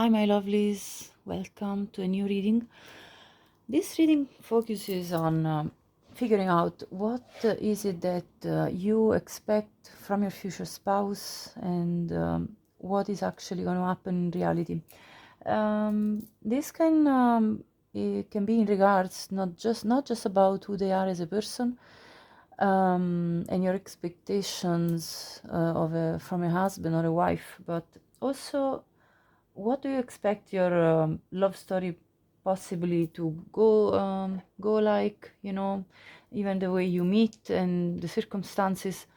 Hi, my lovelies. Welcome to a new reading. This reading focuses on figuring out what is it that you expect from your future spouse and what is actually going to happen in reality. This it can be in regards not just about who they are as a person and your expectations from a husband or a wife, but also what do you expect your love story possibly to go like, even the way you meet and the circumstances.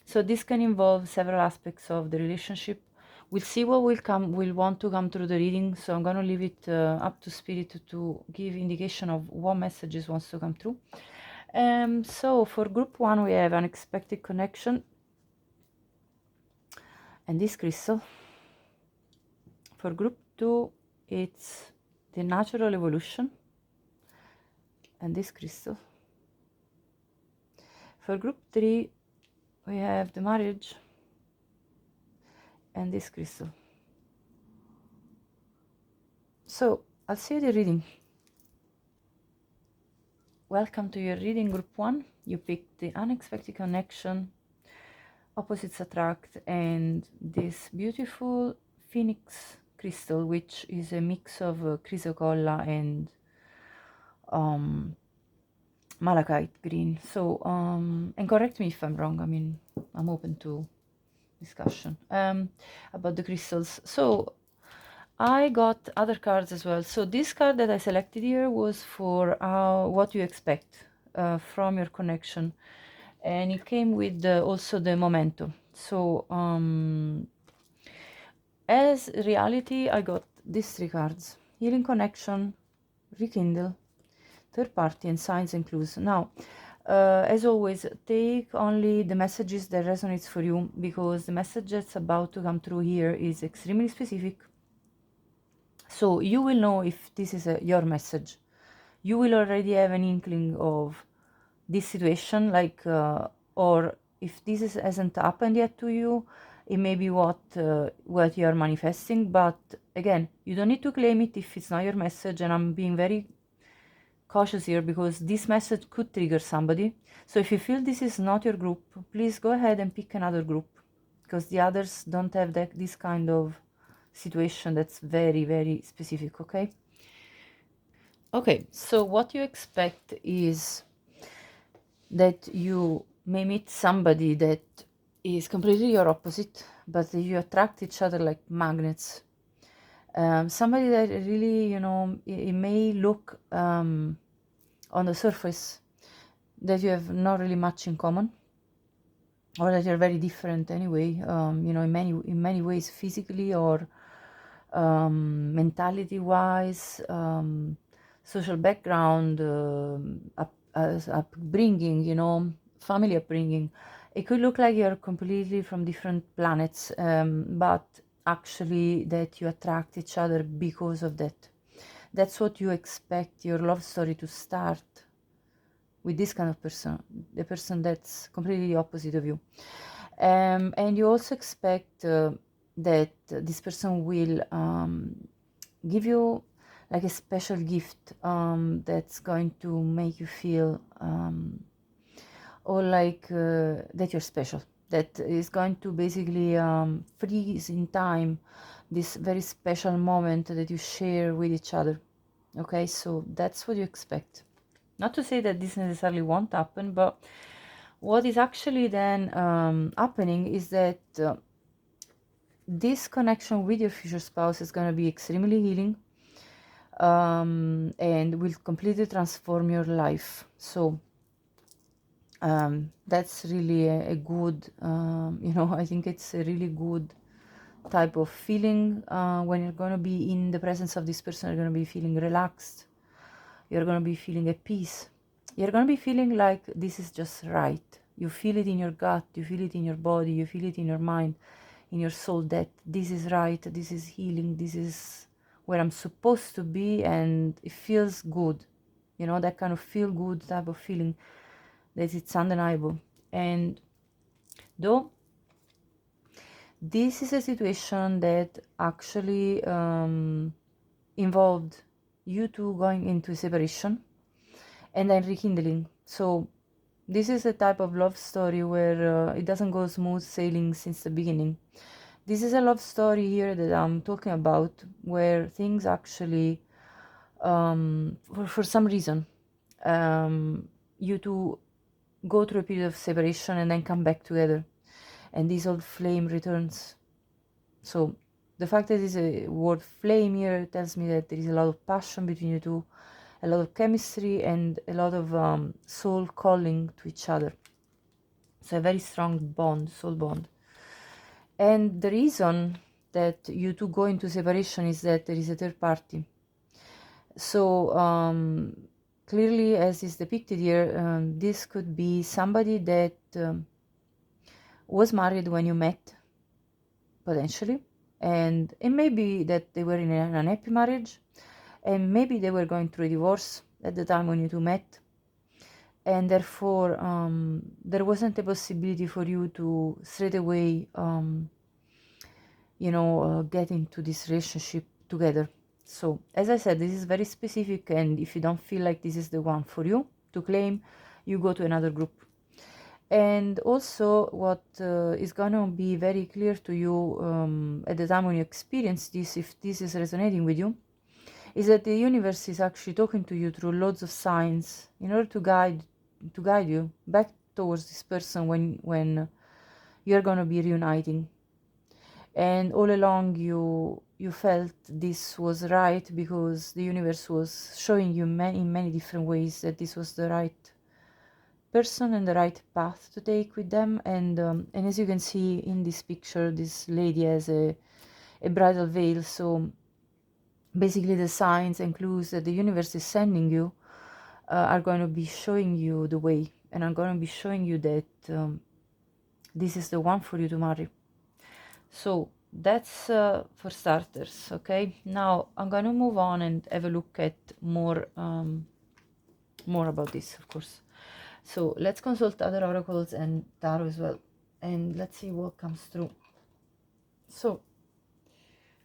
So this can involve several aspects of the relationship. We'll see what will want to come through the reading, so I'm going to leave it up to spirit to give indication of what messages wants to come through. So for group 1 we have unexpected connection and this crystal. For group 2, it's the natural evolution and this crystal. For group 3, we have the marriage and this crystal. So, I'll see you the reading. Welcome to your reading, group 1. You picked the unexpected connection, opposites attract, and this beautiful phoenix crystal, which is a mix of chrysocolla and malachite green. So and correct me if I'm wrong, I mean, I'm open to discussion about the crystals. So I got other cards as well. So this card that I selected here was for what you expect from your connection, and it came with also the memento. So as reality, I got these 3 cards: healing connection, rekindle, third party, and signs and clues. Now, as always, take only the messages that resonates for you, because the message that's about to come through here is extremely specific. So you will know if this is your message. You will already have an inkling of this situation, like, or if this hasn't happened yet to you, it may be what you are manifesting. But again, you don't need to claim it if it's not your message, and I'm being very cautious here because this message could trigger somebody. So if you feel this is not your group, please go ahead and pick another group, because the others don't have this kind of situation that's very, very specific. Okay, so what you expect is that you may meet somebody that is completely your opposite, but you attract each other like magnets. Somebody that really, it may look on the surface that you have not really much in common, or that you're very different anyway, in many ways, physically or mentality wise, social background, upbringing, family upbringing. It could look like you're completely from different planets, but actually that you attract each other because of that. That's what you expect your love story to start with, this kind of person, the person that's completely opposite of you. And you also expect that this person will give you like a special gift that's going to make you feel or like that you're special, that is going to basically freeze in time this very special moment that you share with each other. Okay, so that's what you expect. Not to say that this necessarily won't happen, but what is actually then happening is that this connection with your future spouse is going to be extremely healing, and will completely transform your life. So that's really a good, I think it's a really good type of feeling. When you're going to be in the presence of this person, you're going to be feeling relaxed, you're going to be feeling at peace, you're going to be feeling like this is just right. You feel it in your gut, you feel it in your body, you feel it in your mind, in your soul, that this is right, this is healing, this is where I'm supposed to be, and it feels good. That kind of feel good type of feeling, that it's undeniable. And though This is a situation that actually involved you two going into separation and then rekindling. So this is a type of love story where it doesn't go smooth sailing since the beginning. This is a love story here that I'm talking about, where things actually, for some reason, you two go through a period of separation and then come back together, and this old flame returns. So the fact that it's a word flame here tells me that there is a lot of passion between you two, a lot of chemistry, and a lot of soul calling to each other. So a very strong bond, soul bond. And the reason that you two go into separation is that there is a third party. So clearly, as is depicted here, this could be somebody that was married when you met, potentially, and it may be that they were in an unhappy marriage, and maybe they were going through a divorce at the time when you two met, and therefore there wasn't a possibility for you to straight away get into this relationship together. So as I said, this is very specific, and if you don't feel like this is the one for you to claim, you go to another group. And also what is going to be very clear to you at the time when you experience this, if this is resonating with you, is that the universe is actually talking to you through loads of signs in order to guide you back towards this person when you're going to be reuniting. And all along you felt this was right, because the universe was showing you in many different ways that this was the right person and the right path to take with them. And as you can see in this picture, this lady has a bridal veil. So basically the signs and clues that the universe is sending you are going to be showing you the way, and are going to be showing you that this is the one for you to marry. So that's for starters. Okay, now I'm going to move on and have a look at more about this, of course. So let's consult other oracles and tarot as well, and let's see what comes through. So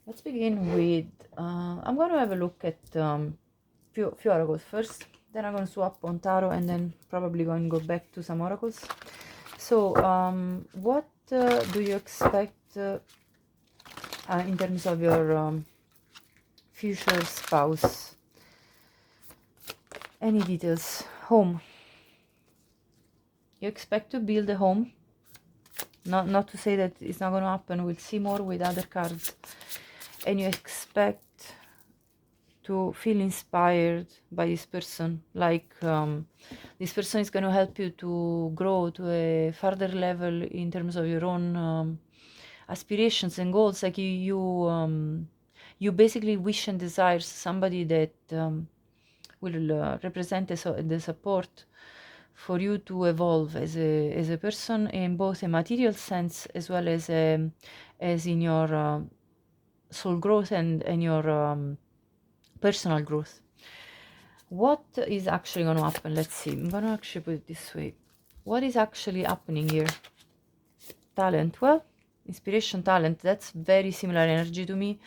let's begin with I'm going to have a look at few oracles first, then I'm going to swap on tarot, and then probably going to go back to some oracles. So what do you expect in terms of your future spouse? Any details? Home. You expect to build a home. Not to say that it's not going to happen. We'll see more with other cards. And you expect to feel inspired by this person. Like this person is going to help you to grow to a further level in terms of your own aspirations and goals. Like you basically wish and desire somebody that will represent the support for you to evolve as a person, in both a material sense as well as in your soul growth and your personal growth. What is actually going to happen? Let's see. I'm going to actually put it this way. What is actually happening here? Talent. Well, inspiration, talent. That's very similar energy to me.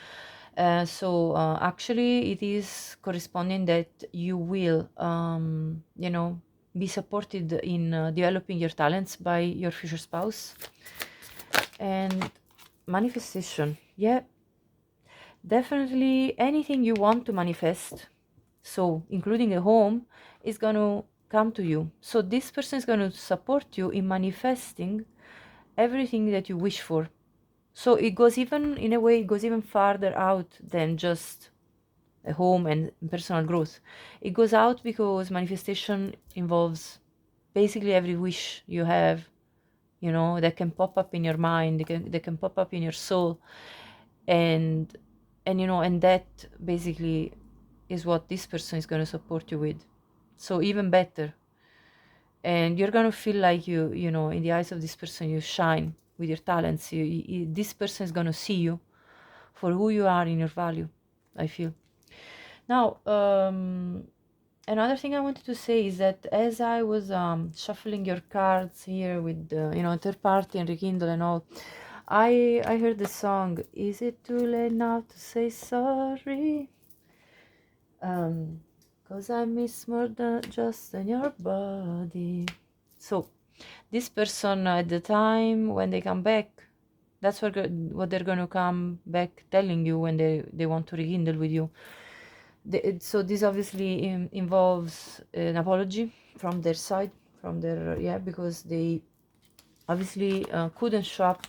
So actually it is corresponding that you will be supported in developing your talents by your future spouse. And manifestation, yeah, definitely anything you want to manifest, so including a home, is going to come to you. So this person is going to support you in manifesting everything that you wish for. So it goes even, in a way, it goes even farther out than just a home and personal growth. It goes out because manifestation involves basically every wish you have, that can pop up in your mind, that can pop up in your soul. And that basically is what this person is going to support you with. So even better. And you're going to feel like in the eyes of this person, you shine with your talents. This person is going to see you for who you are in your value, I feel. Now, another thing I wanted to say is that as I was shuffling your cards here with third party and rekindle and all, I heard the song, Is It Too Late Now to Say Sorry? 'Cause I miss more than just in your body. So this person at the time when they come back, that's what they're going to come back telling you when they want to rekindle with you. So this obviously involves an apology from their side, from their, yeah, because they obviously couldn't show up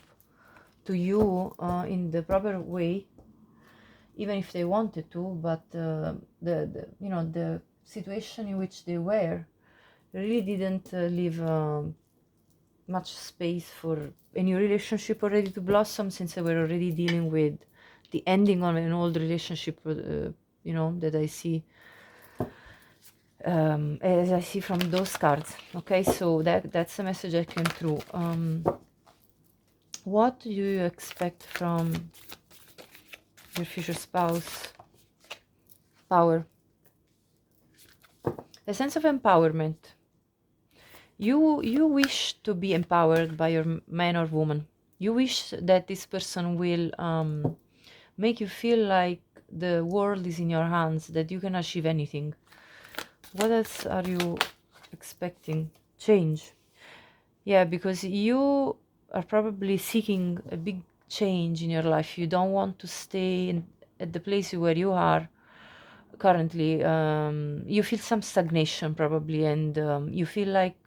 to you in the proper way, even if they wanted to, but the situation in which they were really didn't leave much space for a new relationship already to blossom, since they were already dealing with the ending of an old relationship, that I see, as I see from those cards. Okay, so that's the message that came through. What do you expect from your future spouse? Power. A sense of empowerment. You wish to be empowered by your man or woman. You wish that this person will make you feel like the world is in your hands, that you can achieve anything. What else are you expecting? Change. Yeah, because you are probably seeking a big change in your life. You don't want to stay at the place where you are currently. You feel some stagnation probably, and you feel like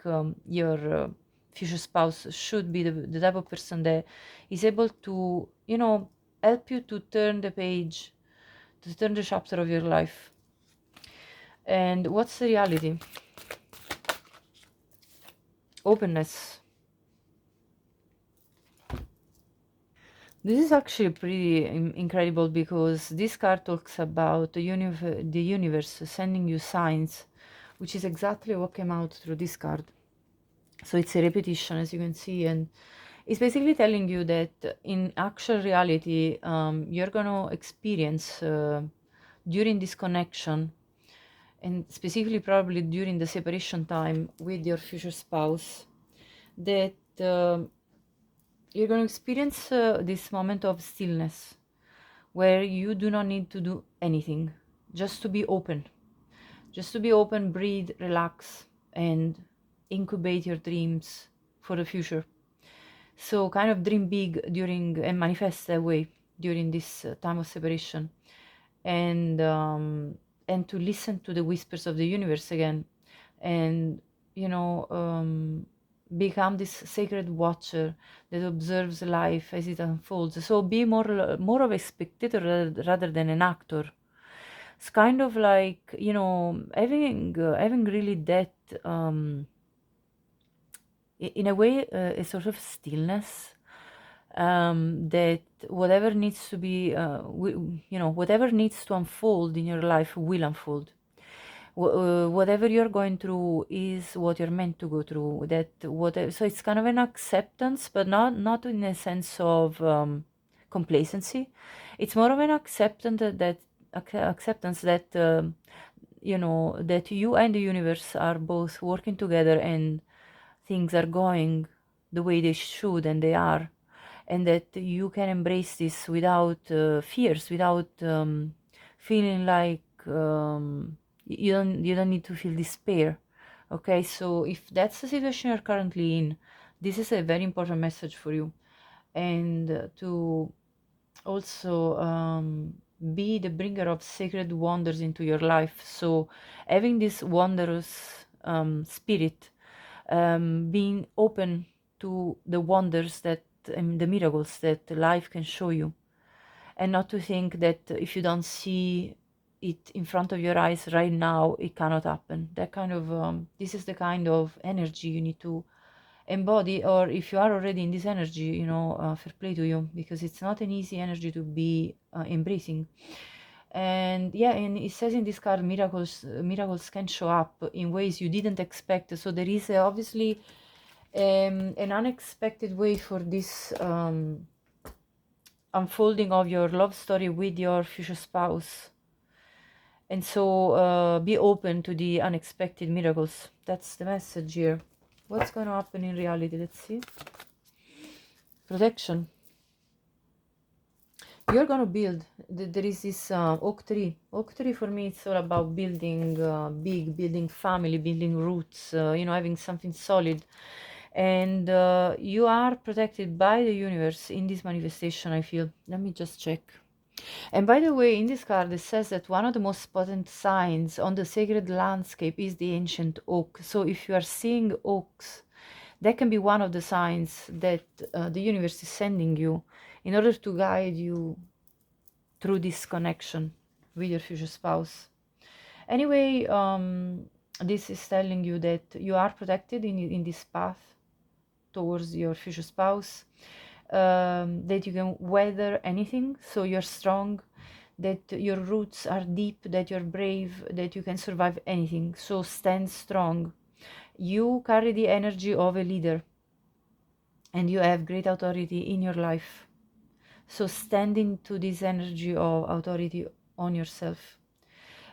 your future spouse should be the type of person that is able to, help you to turn the page, to turn the chapter of your life. And what's the reality? Openness. This is actually pretty incredible, because this card talks about the universe sending you signs, which is exactly what came out through this card. So it's a repetition, as you can see, and it's basically telling you that in actual reality, you're going to experience during this connection, and specifically probably during the separation time with your future spouse, that you're going to experience this moment of stillness where you do not need to do anything, just to be open. Just to be open, breathe, relax, and incubate your dreams for the future. So kind of dream big during and manifest that way during this time of separation, and to listen to the whispers of the universe again, and become this sacred watcher that observes life as it unfolds. So be more of a spectator rather than an actor. It's kind of like, having really that, in a way, a sort of stillness, that whatever needs to be, whatever needs to unfold in your life will unfold. Whatever you're going through is what you're meant to go through. So it's kind of an acceptance, but not in a sense of complacency. It's more of an acceptance that that you and the universe are both working together, and things are going the way they should, and they are, and that you can embrace this without fears, without feeling like you don't need to feel despair. Okay, so if that's the situation you're currently in, this is a very important message for you, and to also be the bringer of sacred wonders into your life. So having this wondrous spirit, being open to the wonders that the miracles that life can show you, and not to think that if you don't see it in front of your eyes right now, it cannot happen. That kind of this is the kind of energy you need to embody, or if you are already in this energy, fair play to you, because it's not an easy energy to be embracing. And yeah, and it says in this card, miracles can show up in ways you didn't expect. So there is obviously an unexpected way for this unfolding of your love story with your future spouse. And so be open to the unexpected miracles. That's the message here. What's going to happen in reality? Let's see. Protection. You're gonna build. There is this oak tree. Oak tree for me, it's all about building big, building family, building roots, having something solid. And you are protected by the universe in this manifestation, I feel. Let me just check. And by the way, in this card, it says that one of the most potent signs on the sacred landscape is the ancient oak. So if you are seeing oaks, that can be one of the signs that the universe is sending you in order to guide you through this connection with your future spouse. Anyway, this is telling you that you are protected in this path towards your future spouse, that you can weather anything, so you're strong, that your roots are deep, that you're brave, that you can survive anything, so stand strong. You carry the energy of a leader and you have great authority in your life. So stand into this energy of authority on yourself.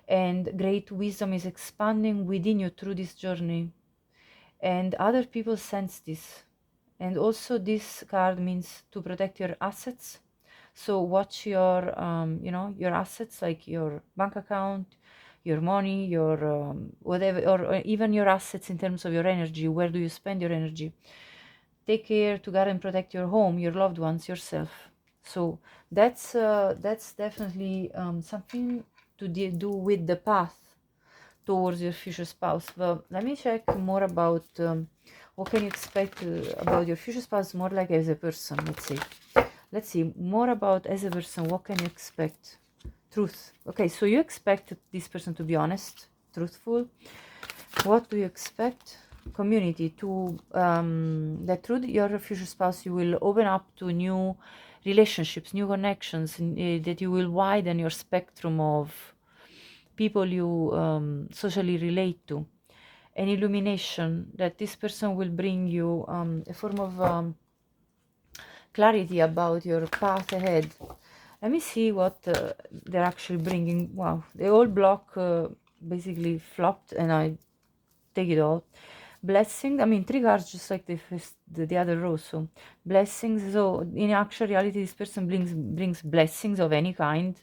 And great wisdom is expanding within you through this journey. And other people sense this. And also this card means to protect your assets. So watch your, your assets, like your bank account, your money, your whatever, or even your assets in terms of your energy. Where do you spend your energy? Take care to guard and protect your home, your loved ones, yourself. So that's definitely something to do with the path towards your future spouse. But let me check more about what can you expect about your future spouse, more like as a person. Let's see more about as a person. What can you expect? Truth. Okay, so you expect this person to be honest, truthful. What do you expect? Community. To that through your future spouse you will open up to new relationships, new connections, that you will widen your spectrum of people you socially relate to. An illumination that this person will bring you a form of clarity about your path ahead. Let me see what they're actually bringing. Wow, the old block basically flopped and I take it all. Blessing, I mean, three cards just like the other row. So blessings. So in actual reality, this person brings blessings of any kind,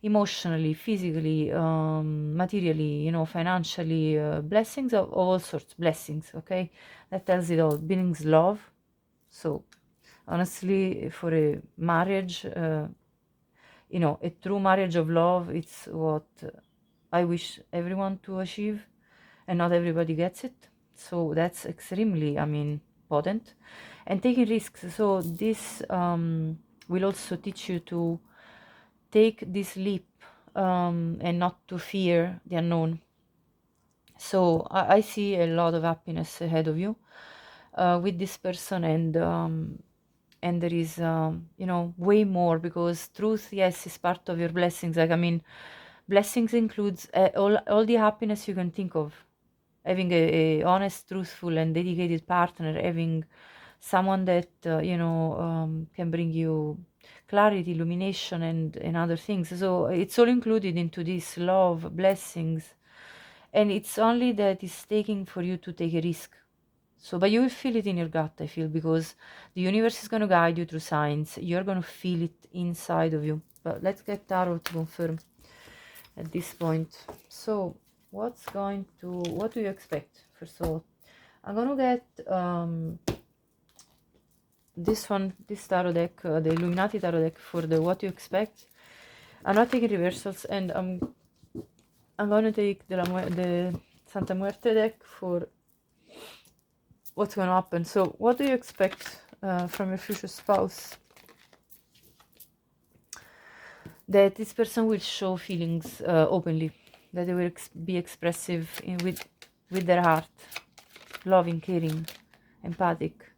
emotionally, physically, materially, financially, blessings of all sorts. Blessings. Okay, that tells it all. Brings love. So honestly, for a marriage, a true marriage of love, it's what I wish everyone to achieve, and not everybody gets it. So that's extremely, potent. And taking risks. So this will also teach you to take this leap and not to fear the unknown. So I see a lot of happiness ahead of you with this person, and there is way more, because truth, yes, is part of your blessings. Like, blessings includes all the happiness you can think of. Having a honest, truthful, and dedicated partner, having someone that can bring you clarity, illumination, and other things. So it's all included into this love, blessings, and it's only that it's taking for you to take a risk. So, but you will feel it in your gut, I feel, because the universe is going to guide you through signs. You're going to feel it inside of you. But let's get tarot to confirm at this point. So, what do you expect? First of all, I'm going to get this tarot deck, the Illuminati tarot deck, for the what you expect. I'm not taking reversals, and I'm going to take the Santa Muerte deck for what's going to happen. So what do you expect from your future spouse? That this person will show feelings openly, that they will be expressive with their heart, loving, caring, empathic.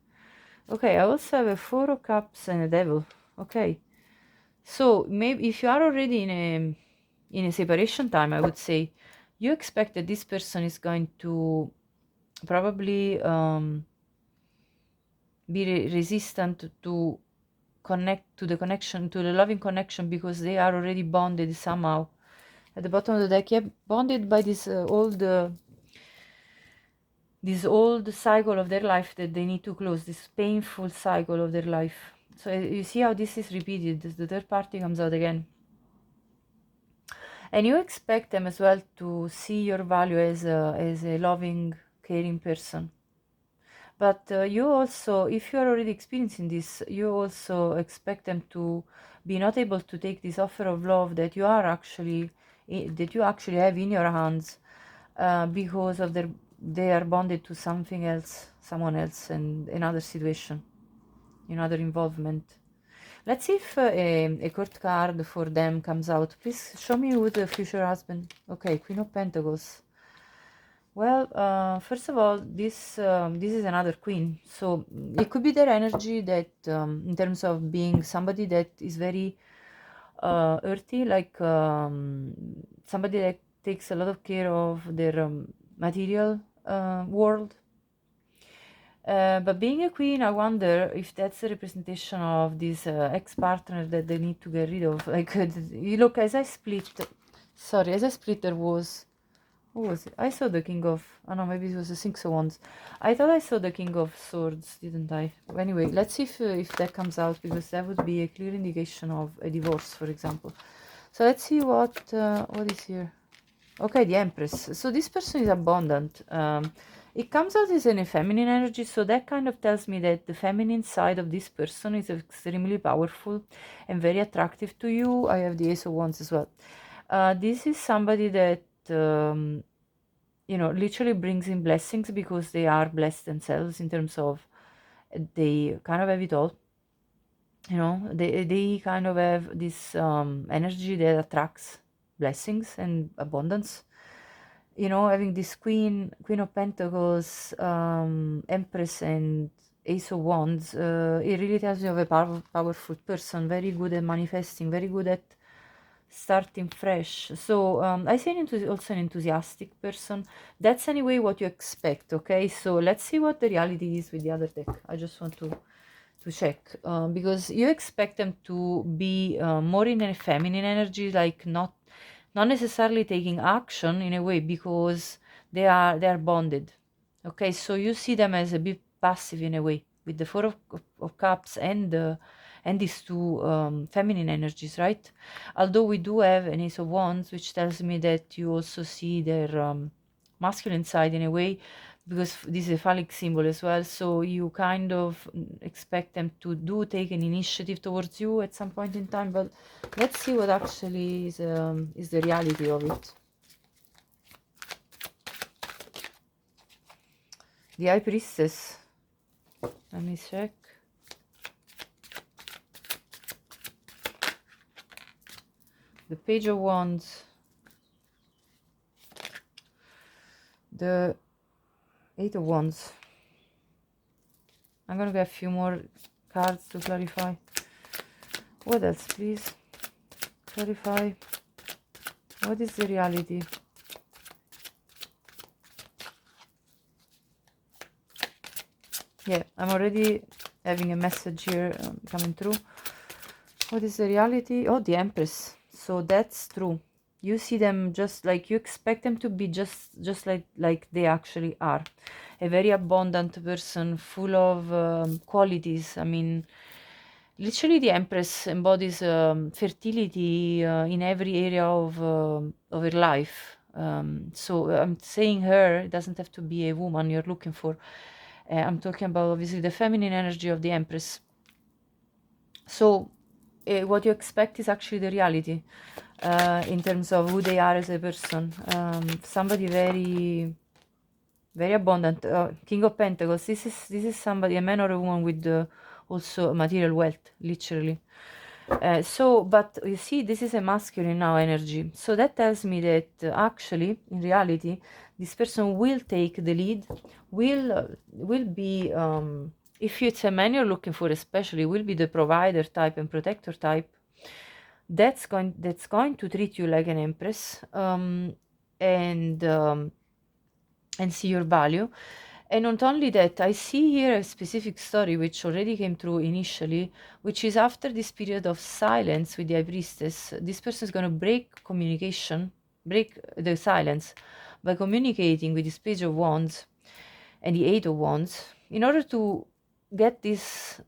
Okay, I also have a Four of Cups and a Devil. Okay, so maybe if you are already in a separation time, I would say you expect that this person is going to probably be resistant to connect to the connection, to the loving connection, because they are already bonded somehow. At the bottom of the deck, yeah, bonded by this old cycle of their life that they need to close, this painful cycle of their life. So you see how this is repeated. The third party comes out again. And you expect them as well to see your value as a loving, caring person. But you also, if you are already experiencing this, you also expect them to be not able to take this offer of love that you are actually that you actually have in your hands, because of they are bonded to something else, someone else, and another situation, another involvement. Let's see if a court card for them comes out. Please show me who the future husband. Okay, Queen of Pentacles. Well, first of all, this is another queen, so it could be their energy that, in terms of being somebody that is very earthy, like somebody that takes a lot of care of their material world. But being a queen, I wonder if that's a representation of this ex-partner that they need to get rid of. Like, you look, as I split, there was, who was it? I saw the King of, oh no, maybe it was the Six of Wands. I thought I saw the King of Swords, didn't I? Anyway, let's see if that comes out, because that would be a clear indication of a divorce, for example. So let's see what is here. Okay, the Empress. So this person is abundant. It comes out as a feminine energy, so that kind of tells me that the feminine side of this person is extremely powerful and very attractive to you. I have the Ace of Wands as well. This is somebody that, literally brings in blessings, because they are blessed themselves in terms of they kind of have it all. They kind of have this energy that attracts blessings and abundance. Having this Queen of Pentacles, Empress, and Ace of Wands, it really tells you of a powerful person, very good at manifesting, very good at starting fresh. So I see also an enthusiastic person. That's anyway what you expect. Okay, so let's see what the reality is with the other deck. I just want to check, because you expect them to be more in a feminine energy, like not necessarily taking action in a way, because they are bonded. Okay, so you see them as a bit passive in a way, with the Four of Cups and these two feminine energies, right? Although we do have an Ace of Wands, which tells me that you also see their masculine side in a way, because this is a phallic symbol as well, so you kind of expect them to take an initiative towards you at some point in time. But let's see what actually is the reality of it. The High Priestess. Let me check. The Page of Wands. The Eight of Wands. I'm gonna get a few more cards to clarify. What else, please? Clarify. What is the reality? Yeah, I'm already having a message here coming through. What is the reality? Oh, the Empress. So that's true. You see them just like you expect them to be, just like they actually are. A very abundant person, full of qualities. I mean, literally the Empress embodies fertility in every area of her life. So I'm saying her, it doesn't have to be a woman you're looking for. I'm talking about obviously the feminine energy of the Empress. So what you expect is actually the reality, in terms of who they are as a person. Somebody very, very abundant. King of Pentacles. This is somebody, a man or a woman with also material wealth, literally. But you see, this is a masculine now energy. So that tells me that actually, in reality, this person will take the lead, will be, if it's a man you're looking for especially, will be the provider type and protector type. That's going to treat you like an empress, and see your value. And not only that, I see here a specific story which already came through initially, which is after this period of silence with the High Priestess, this person is going to break communication, break the silence by communicating with this Page of Wands and the Eight of Wands in order to get this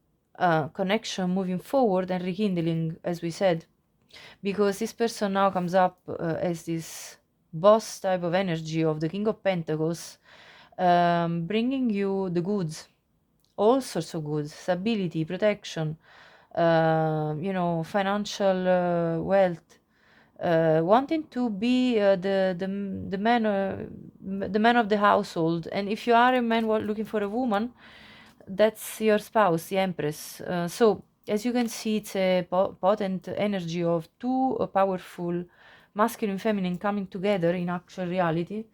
connection moving forward and rekindling, as we said, because this person now comes up as this boss type of energy of the King of Pentacles, bringing you the goods, all sorts of goods, stability, protection, financial wealth, wanting to be the man the man of the household. And if you are a man looking for a woman, that's your spouse, the Empress. So as you can see, it's a potent energy of two powerful masculine and feminine coming together in actual reality,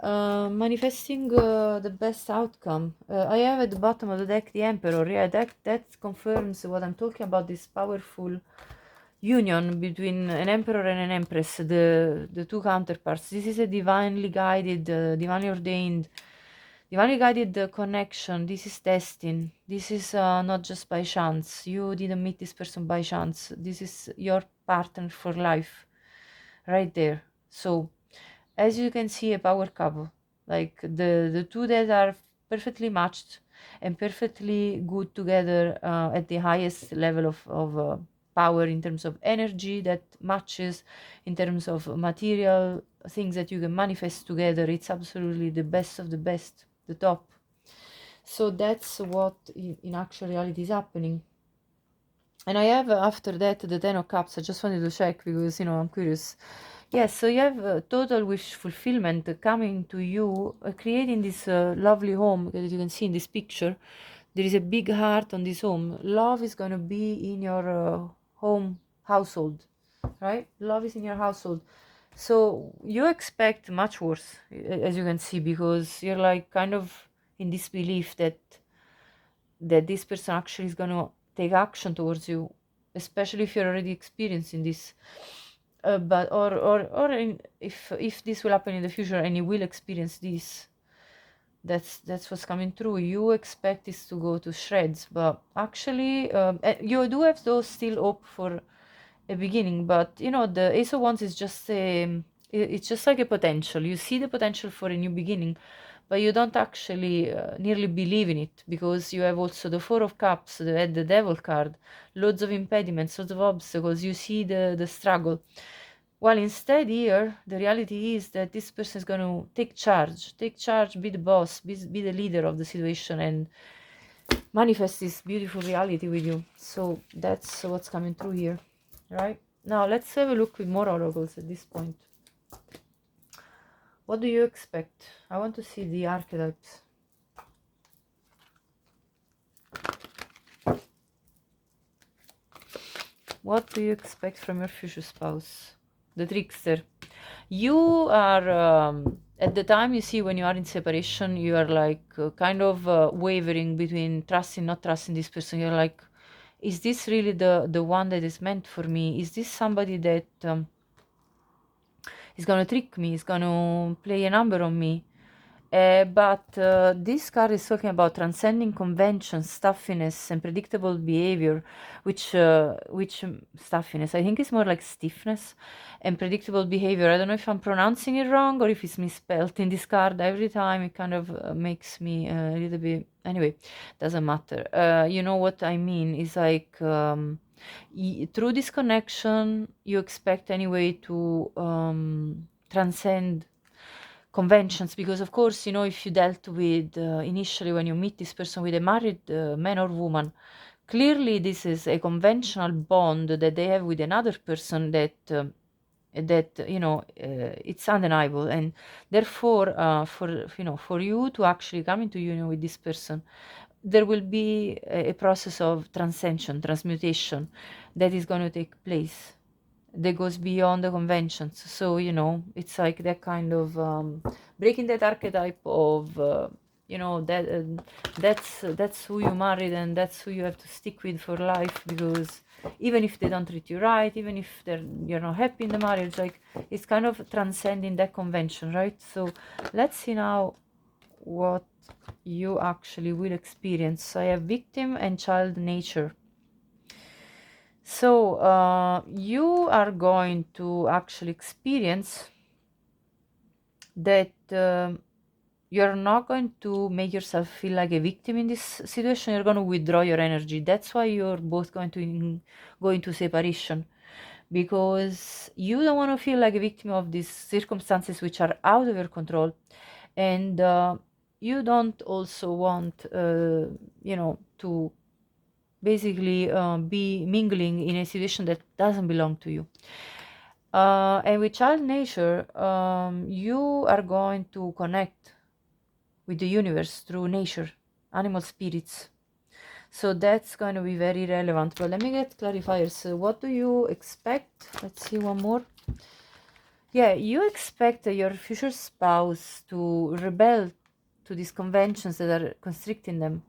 manifesting the best outcome. I have at the bottom of the deck the Emperor. Yeah, that confirms what I'm talking about, this powerful union between an emperor and an empress, the two counterparts. This is a divinely guided, divinely guided connection. This is destined. This is not just by chance. You didn't meet this person by chance. This is your partner for life, right there. So, as you can see, a power couple, like the two that are perfectly matched and perfectly good together at the highest level of power in terms of energy that matches, in terms of material things that you can manifest together. It's absolutely the best of the best, the top. So that's what in actual reality is happening. And I have after that the 10 of Cups. I just wanted to check because, I'm curious. Yes, so you have total wish fulfillment coming to you, creating this lovely home that you can see in this picture. There is a big heart on this home. Love is going to be in your home, household, right? Love is in your household. So you expect much worse, as you can see, because you're like kind of in this belief that this person actually is going to take action towards you, especially if you're already experiencing this. But if this will happen in the future and you will experience this, that's what's coming through. You expect this to go to shreds, but actually you do have those still hope for a beginning. But the Ace of Wands is just it's just like a potential. You see the potential for a new beginning, but you don't actually nearly believe in it, because you have also the Four of Cups, the Devil card, loads of impediments, loads of obstacles. You see the struggle. While instead here, the reality is that this person is going to take charge, be the boss, be the leader of the situation, and manifest this beautiful reality with you. So that's what's coming through here, right? Now let's have a look with more oracles at this point. What do you expect? I want to see the archetypes. What do you expect from your future spouse? The trickster. You are, at the time, you see, when you are in separation, you are like kind of wavering between trusting, not trusting this person. You're like, is this really the one that is meant for me? Is this somebody that is going to trick me, is going to play a number on me? But this card is talking about transcending conventions, stuffiness, and predictable behavior, which stuffiness, I think it's more like stiffness and predictable behavior. I don't know if I'm pronouncing it wrong or if it's misspelled in this card. Every time it kind of makes me a little bit, anyway, doesn't matter. You know what I mean? It's like through this connection, you expect anyway to transcend conventions, because of course, if you dealt with initially, when you meet this person, with a married man or woman, clearly this is a conventional bond that they have with another person that it's undeniable. And therefore for you to actually come into union with this person, there will be a process of transmutation that is going to take place, that goes beyond the conventions. So it's like that kind of breaking that archetype of that's who you married and that's who you have to stick with for life, because even if they don't treat you right, even if you're not happy in the marriage, like it's kind of transcending that convention, right? So let's see now what you actually will experience. So I have victim and child nature. So you are going to actually experience that you're not going to make yourself feel like a victim in this situation. You're going to withdraw your energy. That's why you're both going to go into separation, because you don't want to feel like a victim of these circumstances which are out of your control, and you don't also want to basically be mingling in a situation that doesn't belong to you. And with child nature, you are going to connect with the universe through nature, animal spirits. So that's going to be very relevant. But let me get clarifiers. What do you expect? Let's see one more. Yeah, you expect your future spouse to rebel to these conventions that are constricting them,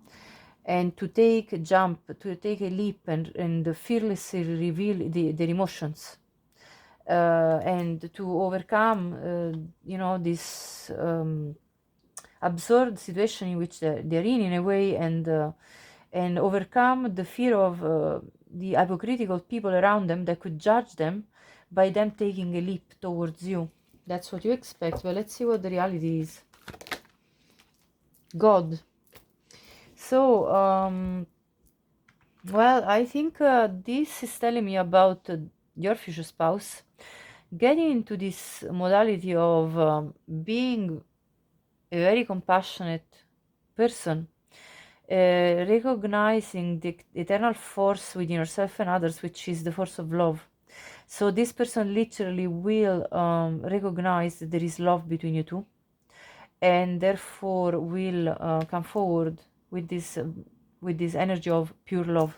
and to take a jump, to take a leap, and fearlessly reveal their emotions, and to overcome, this absurd situation in which they're in a way, and overcome the fear of the hypocritical people around them that could judge them by them taking a leap towards you. That's what you expect. Well, let's see what the reality is. God. So, well, I think this is telling me about your future spouse getting into this modality of being a very compassionate person, recognizing the eternal force within yourself and others, which is the force of love. So this person literally will recognize that there is love between you two, and therefore will come forward with this energy of pure love.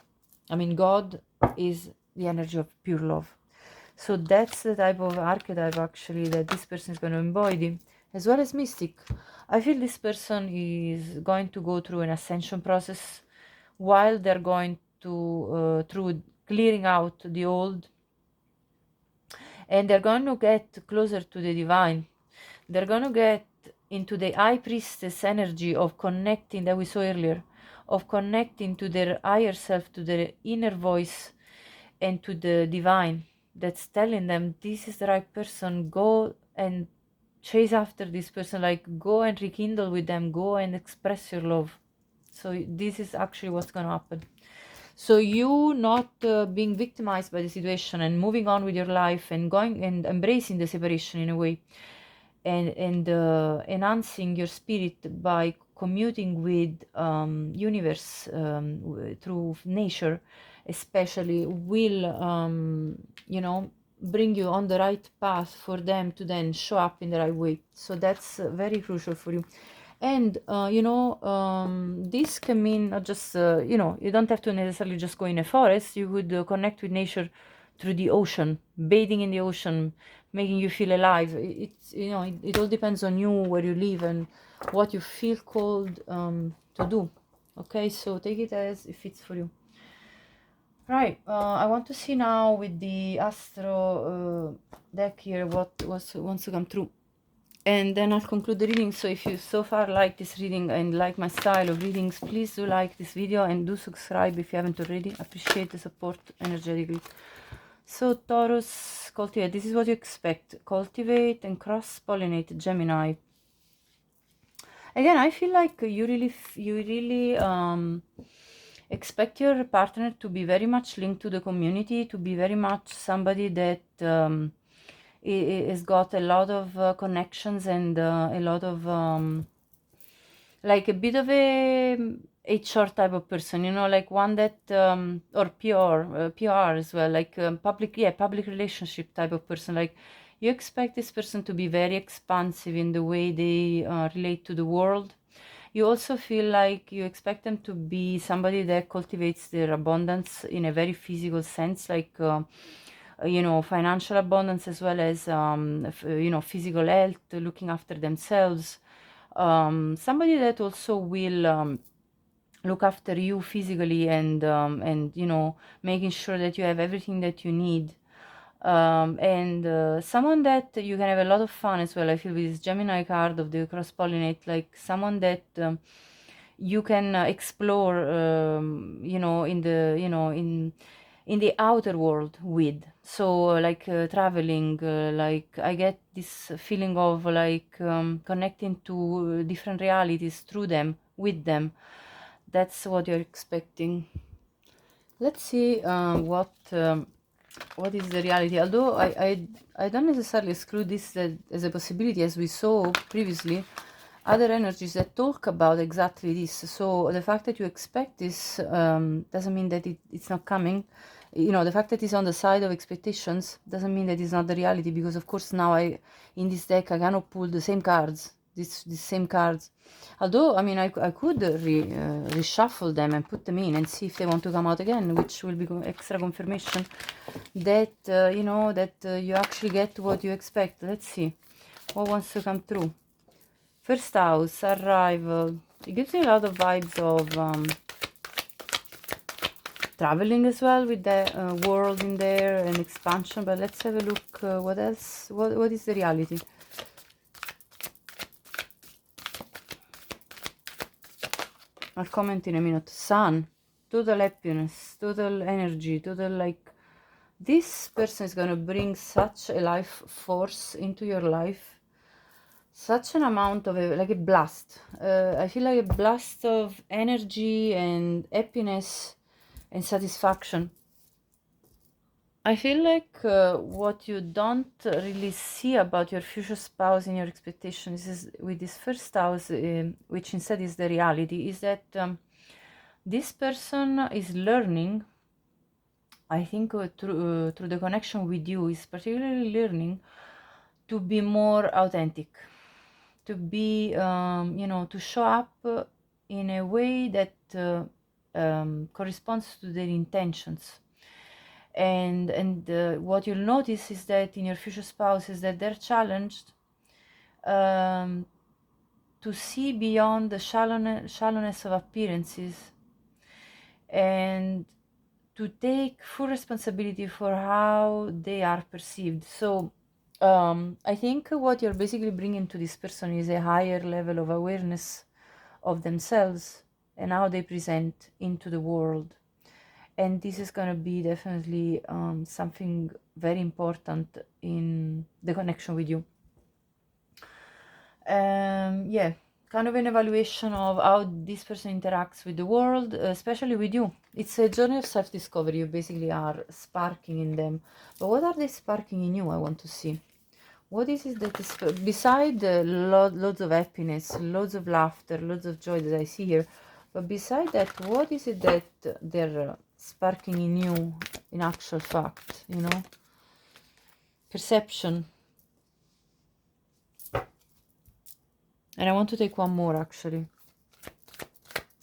I mean, God is the energy of pure love. So that's the type of archetype actually that this person is going to embody, as well as mystic. I feel this person is going to go through an ascension process while they're going to through clearing out the old, and they're going to get closer to the divine. They're going to get into the high priestess energy of connecting that we saw earlier, of connecting to their higher self, to their inner voice, and to the divine that's telling them this is the right person. Go and chase after this person, like go and rekindle with them, go and express your love. So this is actually what's going to happen. So you not being victimized by the situation and moving on with your life and going and embracing the separation in a way, and enhancing your spirit by commuting with universe through nature especially, will bring you on the right path for them to then show up in the right way. So that's very crucial for you. And this can mean not just you don't have to necessarily just go in a forest. You would connect with nature through the ocean, bathing in the ocean, making you feel alive. It's it all depends on you, where you live, and what you feel called to do. Okay, so take it as it fits for you. Right, I want to see now with the astro deck here what wants to come through, and then I'll conclude the reading. So if you so far like this reading and like my style of readings, please do like this video and do subscribe if you haven't already. I appreciate the support energetically. So Taurus, cultivate. This is what you expect. Cultivate and cross-pollinate Gemini. Again, I feel like you really expect your partner to be very much linked to the community, to be very much somebody that has got a lot of connections, and a lot of like a bit of a HR type of person, like one that or PR as well, like public relationship type of person. Like you expect this person to be very expansive in the way they relate to the world. You also feel like you expect them to be somebody that cultivates their abundance in a very physical sense, like financial abundance, as well as physical health, looking after themselves. Somebody that also will look after you physically, and making sure that you have everything that you need. And someone that you can have a lot of fun as well. I feel with this Gemini card of the cross pollinate, like someone that you can explore in in the outer world with. So like traveling, like I get this feeling of like connecting to different realities through them, with them. That's what you're expecting. Let's see what is the reality. Although I don't necessarily exclude this as a possibility, as we saw previously, other energies that talk about exactly this. So the fact that you expect this doesn't mean that it's not coming. You know, the fact that it's on the side of expectations doesn't mean that it's not the reality, because of course now in this deck I cannot pull the same cards, these same cards. Although, I mean, I could reshuffle them and put them in and see if they want to come out again, which will be extra confirmation that, you know, that you actually get what you expect. Let's see what wants to come through. First house, arrival. It gives me a lot of vibes of traveling as well, with the world in there and expansion. But let's have a look. What else? What is the reality? I'll comment in a minute. Sun, total happiness, total energy, total like, this person is going to bring such a life force into your life, such an amount of like a blast. I feel like a blast of energy and happiness and satisfaction. I feel like what you don't really see about your future spouse in your expectations is with this first house, which instead is the reality, is that this person is learning, I think through the connection with you, is particularly learning to be more authentic, to be, you know, to show up in a way that corresponds to their intentions. And what you'll notice is that in your future spouse is that they're challenged to see beyond the shallowness of appearances and to take full responsibility for how they are perceived. So I think what you're basically bringing to this person is a higher level of awareness of themselves and how they present into the world. And this is going to be definitely something very important in the connection with you. Yeah, kind of an evaluation of how this person interacts with the world, especially with you. It's a journey of self-discovery. You basically are sparking in them. But what are they sparking in you? I want to see. What is it that is, beside the loads of happiness, loads of laughter, loads of joy that I see here, but beside that, what is it that they're sparking in you in actual fact, you know? Perception. And I want to take one more, actually.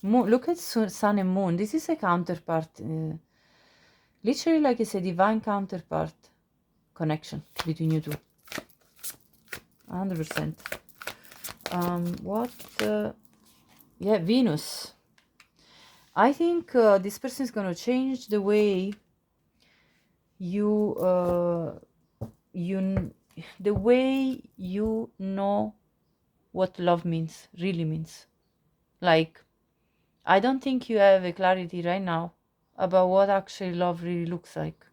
Moon, look at sun and moon. This is a counterpart. Literally, like it's a divine counterpart connection between you two. 100%. What? Yeah, Venus. I think this person is going to change the way the way you know what love means, really means. Like, I don't think you have a clarity right now about what actually love really looks like.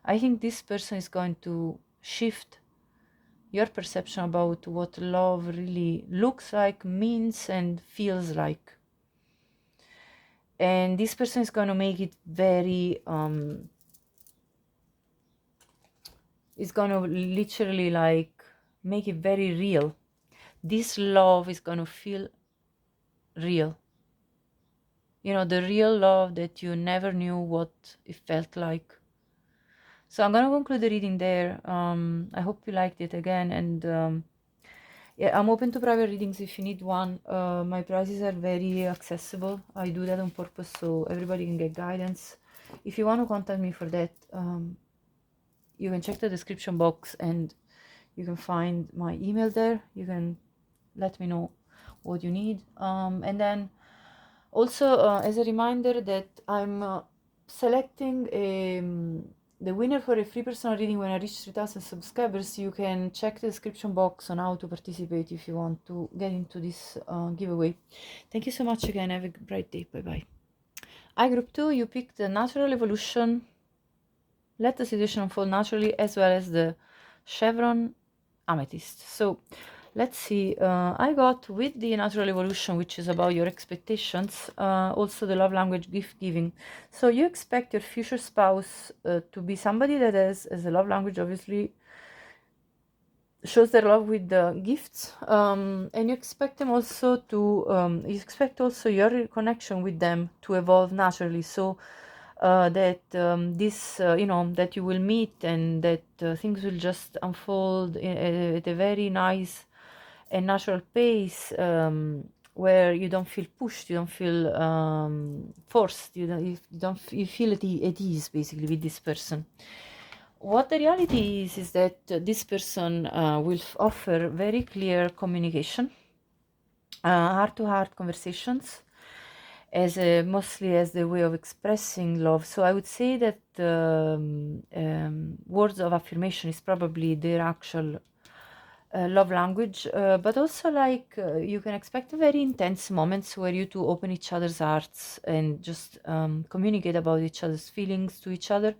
I think this person is going to shift your perception about what love really looks like, means, and feels like. And this person is going to make it very is going to literally like make it very real. This love is going to feel real. You know, the real love that you never knew what it felt like. So I'm going to conclude the reading there. I hope you liked it again. And yeah, I'm open to private readings if you need one. My prices are very accessible. I do that on purpose so everybody can get guidance. If you want to contact me for that, you can check the description box and you can find my email there. You can let me know what you need. And then also as a reminder that I'm selecting the winner for a free personal reading when I reach 3,000 subscribers. You can check the description box on how to participate if you want to get into this giveaway. Thank you so much again. Have a bright day. Bye bye. I group 2, you picked the natural evolution Let the situation unfold naturally, as well as the chevron amethyst. So let's see, I got with the natural evolution, which is about your expectations, also the love language, gift giving. So you expect your future spouse to be somebody that has, as a love language, obviously shows their love with the gifts, and you expect them also to you expect also your connection with them to evolve naturally, so that this you know, that you will meet, and that things will just unfold at a very nice and natural pace, where you don't feel pushed, you don't feel forced, you feel at ease basically with this person. What the reality is that this person will offer very clear communication, heart-to-heart conversations, as mostly as the way of expressing love. So I would say that words of affirmation is probably their actual love language, but also like you can expect very intense moments where you two open each other's hearts and just communicate about each other's feelings to each other.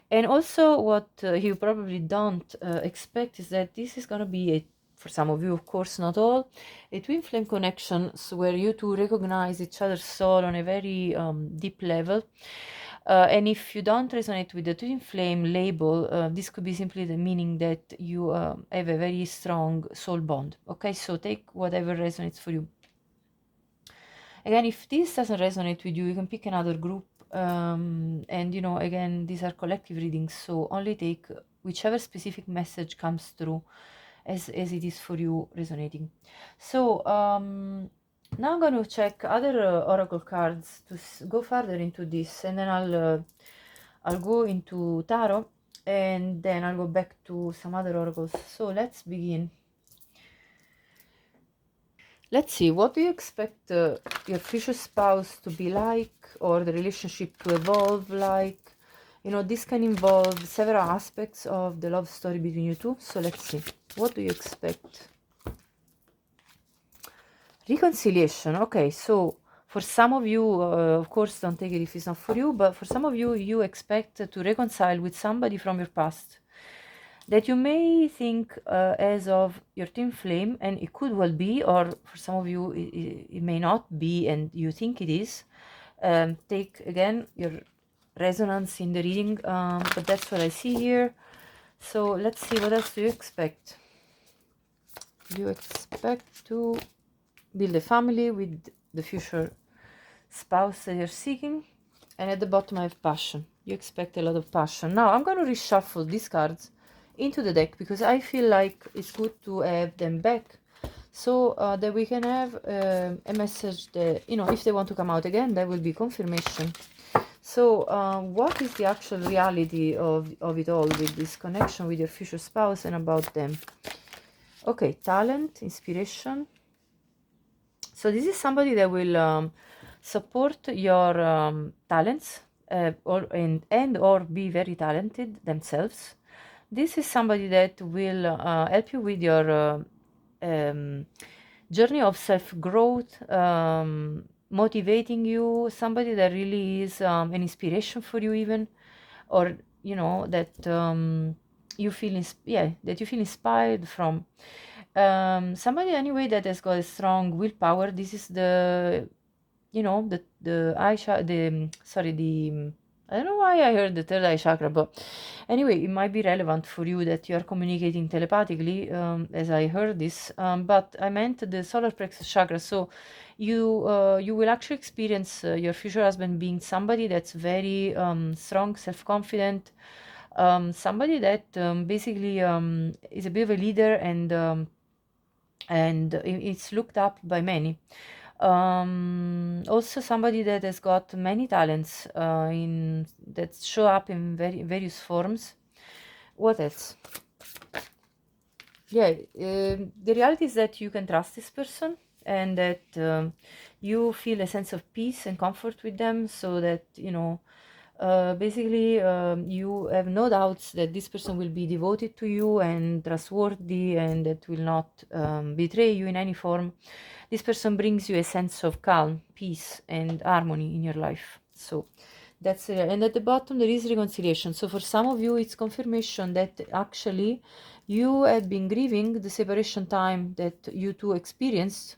And also what you probably don't expect is that this is going to be a, for some of you, of course, not all, a twin flame connection, so where you two recognize each other's soul on a very deep level. And if you don't resonate with the twin flame label, this could be simply the meaning that you have a very strong soul bond. Okay, so take whatever resonates for you. Again, if this doesn't resonate with you, you can pick another group. And you know, again, these are collective readings, so only take whichever specific message comes through as it is for you resonating. So now I'm going to check other oracle cards to go further into this, and then I'll go into tarot, and then I'll go back to some other oracles. So let's begin. Let's see, what do you expect your future spouse to be like, or the relationship to evolve like? You know, this can involve several aspects of the love story between you two. So let's see, what do you expect? Reconciliation. Okay, so for some of you, of course, don't take it if it's not for you, but for some of you, you expect to reconcile with somebody from your past that you may think as of your twin flame, and it could well be, or for some of you it may not be and you think it is. Take again your resonance in the reading, but that's what I see here. So let's see, what else do you expect? You expect to build a family with the future spouse that you're seeking, and at the bottom I have passion. You expect a lot of passion. Now I'm going to reshuffle these cards into the deck because I feel like it's good to have them back, so that we can have a message that, you know, if they want to come out again, that will be confirmation. So what is the actual reality of it all with this connection with your future spouse and about them? Okay, talent, inspiration. So this is somebody that will support your talents, or be very talented themselves. This is somebody that will help you with your journey of self-growth, motivating you, somebody that really is an inspiration for you even, or you know, that you feel that you feel inspired from. Somebody anyway that has got a strong willpower. This is the, you know, the sorry, the I don't know why I heard the third eye chakra, but anyway, it might be relevant for you that you are communicating telepathically, as I heard this, but I meant the solar plexus chakra. So you will actually experience your future husband being somebody that's very strong, self-confident, somebody that basically is a bit of a leader, and it's looked up by many. Also somebody that has got many talents in that show up in various forms. What else? Yeah, the reality is that you can trust this person, and that you feel a sense of peace and comfort with them, so that, you know, basically you have no doubts that this person will be devoted to you and trustworthy, and that will not betray you in any form. This person brings you a sense of calm, peace, and harmony in your life. So That's it. And at the bottom there is reconciliation. So for some of you, it's confirmation that actually you have been grieving the separation time that you two experienced,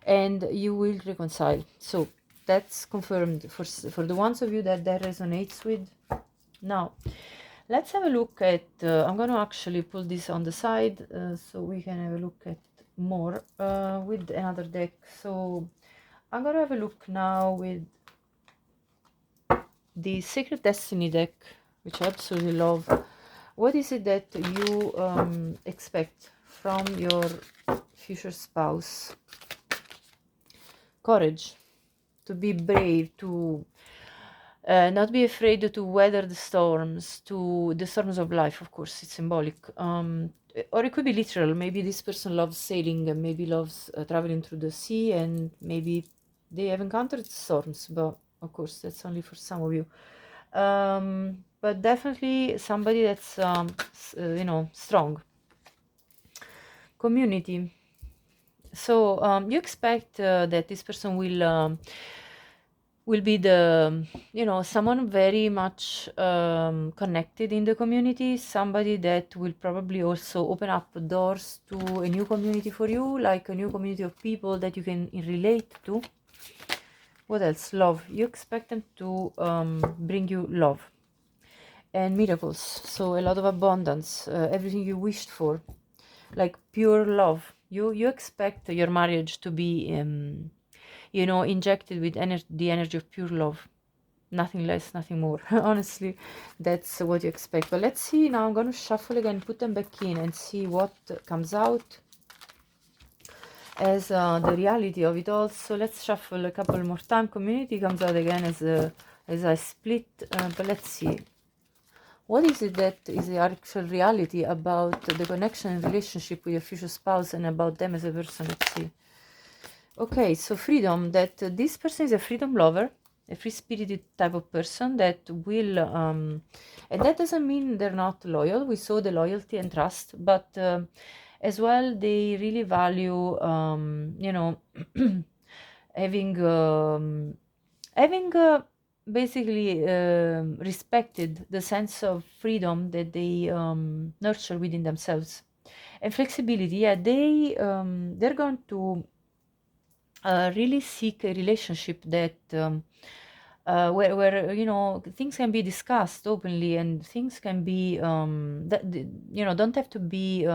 and you will reconcile. So that's confirmed for the ones of you that resonates with. Now let's have a look at I'm going to actually pull this on the side so we can have a look at more with another deck. So I'm going to have a look now with the Sacred Destiny deck, which I absolutely love. What is it that you expect from your future spouse? Courage, to be brave, to not be afraid to weather the storms, to the storms of life. Of course, it's symbolic. Or it could be literal. Maybe this person loves sailing and maybe loves traveling through the sea, and maybe they have encountered storms, but of course, that's only for some of you. But definitely somebody that's, you know, strong. Community. So you expect that this person will be the, you know, someone very much connected in the community, somebody that will probably also open up doors to a new community for you, like a new community of people that you can relate to. What else? Love. You expect them to bring you love and miracles. So a lot of abundance, everything you wished for, like pure love. You expect your marriage to be you know, injected with the energy of pure love, nothing less, nothing more. Honestly, that's what you expect. But let's see now. I'm going to shuffle again, put them back in, and see what comes out as the reality of it all. So let's shuffle a couple more time. Community comes out again as I split, but let's see. What is it that is the actual reality about the connection and relationship with your future spouse and about them as a person? Let's see. Okay, so freedom, that this person is a freedom lover, a free-spirited type of person that will, and that doesn't mean they're not loyal. We saw the loyalty and trust, but as well, they really value, you know, having, basically respected the sense of freedom that they nurture within themselves. And flexibility, yeah, they're going to really seek a relationship that where you know, things can be discussed openly, and things can be that you know, don't have to be